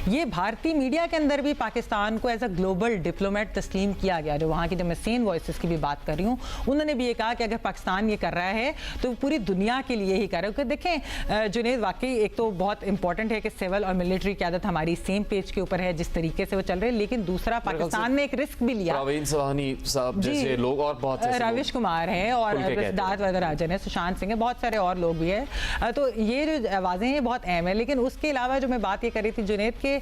ये भारतीय मीडिया के अंदर भी पाकिस्तान को एज अ ग्लोबल डिप्लोमेट तस्लीम किया गया। जो वहाँ की जो मैं सेन वॉइसेस की भी बात कर रही हूँ, उन्होंने भी ये कहा कि अगर पाकिस्तान ये कर रहा है तो पूरी दुनिया के लिए ही कर रहा है। क्योंकि देखें जुनैद, वाकई एक तो बहुत इंपॉर्टेंट है कि सिविल और मिलिट्री क़यादत हमारी सेम पेज के ऊपर है जिस तरीके से वो चल रहे हैं, लेकिन दूसरा पाकिस्तान ने एक रिस्क भी लिया। प्रवीण सवानी साहब जैसे लोग और बहुत रविश कुमार है और सिद्धार्थ वरदराजन है, सुशांत सिंह है, बहुत सारे और लोग भी है। तो ये जो आवाज़ें हैं बहुत अहम है। लेकिन उसके अलावा जो मैं बात ये कर रही थी जुनैद के,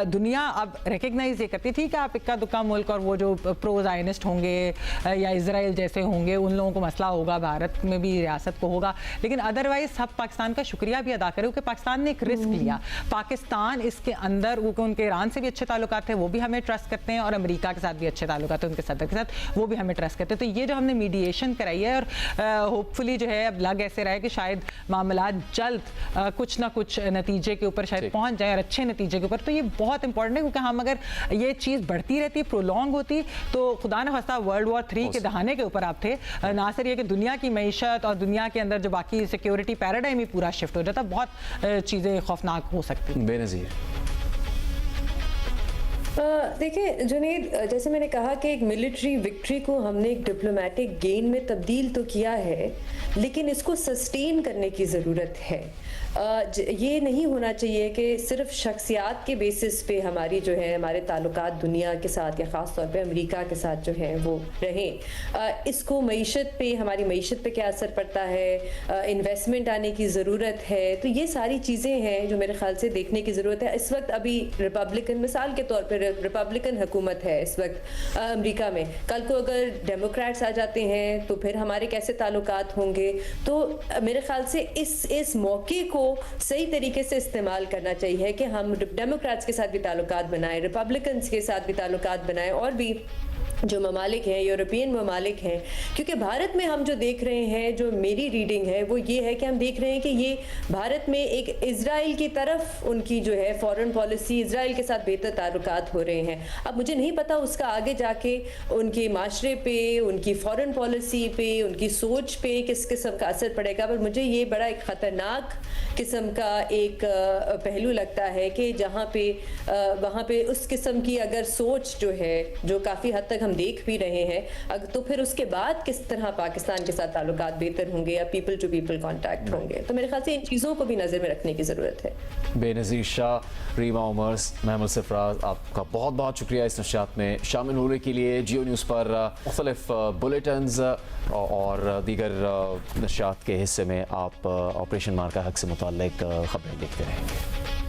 दुनिया अब रिकग्नाइज ये करती थी कि आप इक्का दुक्का मुल्क और वो जो प्रो ज़ायनिस्ट होंगे या इजराइल जैसे होंगे उन लोगों को मसला होगा, भारत में भी रियासत को होगा, लेकिन अदरवाइज सब पाकिस्तान का शुक्रिया भी अदा करें कि पाकिस्तान ने एक रिस्क लिया। पाकिस्तान इसके अंदर उनके ईरान से भी अच्छे ताल्लुकात थे, वो भी हमें ट्रस्ट करते हैं, और अमेरिका के साथ भी अच्छे ताल्लुकात हैं उनके सदर के साथ, वो भी हमें ट्रस्ट करते हैं। तो ये जो हमने मीडिएशन कराई है, और होपफुली जो है अब लग ऐसे रहा है कि शायद मामला जल्द कुछ ना कुछ नतीजे के ऊपर शायद पहुंच जाए, और अच्छे नतीजे के ऊपर। तो ये बहुत इंपॉर्टेंट है, क्योंकि हम अगर ये चीज़ बढ़ती रहती, प्रोलॉन्ग होती, तो खुदा न खास्ता वर्ल्ड वॉर 3 के दहाने के ऊपर आप थे, ना सिर्फ ये कि दुनिया की मईशत और दुनिया के अंदर जो बाकी सिक्योरिटी पैराडाइम ही पूरा शिफ्ट हो जाता, बहुत चीज़ें खौफनाक हो सकती। बेनज़ीर, देखिए जुनैद, जैसे मैंने कहा कि एक मिलिट्री विक्ट्री को हमने एक डिप्लोमेटिक गेन में तब्दील तो किया है, लेकिन इसको सस्टेन करने की ज़रूरत है। ये नहीं होना चाहिए कि सिर्फ शख्सियात के बेसिस पे हमारी जो है हमारे ताल्लुकात दुनिया के साथ या ख़ास तौर पे अमेरिका के साथ जो है वो रहें। इसको मईशत पे, हमारी मईशत पे क्या असर पड़ता है, इन्वेस्टमेंट आने की ज़रूरत है। तो ये सारी चीज़ें हैं जो मेरे ख्याल से देखने की ज़रूरत है। इस वक्त अभी रिपब्लिकन, मिसाल के तौर पर रिपब्लिकन हुकूमत है इस वक्त अमेरिका में, कल को अगर डेमोक्रेट्स आ जाते हैं तो फिर हमारे कैसे ताल्लुकात होंगे। तो मेरे ख्याल से इस मौके को सही तरीके से इस्तेमाल करना चाहिए कि हम डेमोक्रेट्स के साथ भी ताल्लुकात बनाएं, रिपब्लिकन्स के साथ भी ताल्लुकात बनाएं, और भी जो ममालिक हैं, यूरोपियन ममालिक हैं, क्योंकि भारत में हम जो देख रहे हैं, जो मेरी रीडिंग है वो ये है कि हम देख रहे हैं कि ये भारत में एक इजराइल की तरफ उनकी जो है फॉरेन पॉलिसी, इजराइल के साथ बेहतर ताल्लुकात हो रहे हैं। अब मुझे नहीं पता उसका आगे जाके उनके माशरे पे, उनकी फॉरेन पॉलिसी पे, उनकी सोच पे किस किस्म का असर पड़ेगा, पर मुझे ये बड़ा एक ख़तरनाक किस्म का एक पहलू लगता है कि जहाँ पे वहाँ पे उस किस्म की अगर सोच जो है, जो काफ़ी हद तक हम देख भी रहे हैं, तो फिर उसके बाद किस तरह पाकिस्तान के साथ ताल्लुकात बेहतर होंगे या पीपल टू पीपल कांटेक्ट होंगे। तो मेरे ख्याल से इन चीज़ों को भी नज़र में रखने की ज़रूरत है। बेनज़ीर शाह, रीमा उमर, महमूद सरफराज, आपका बहुत बहुत शुक्रिया इस नशियात में शामिल होने के लिए। जियो न्यूज़ पर मुख्तलिफ बुलेटिन्स और दीगर नशियात के हिस्से में आप ऑपरेशन मार्का हक से मुताल्लिक खबरें देखते रहेंगे।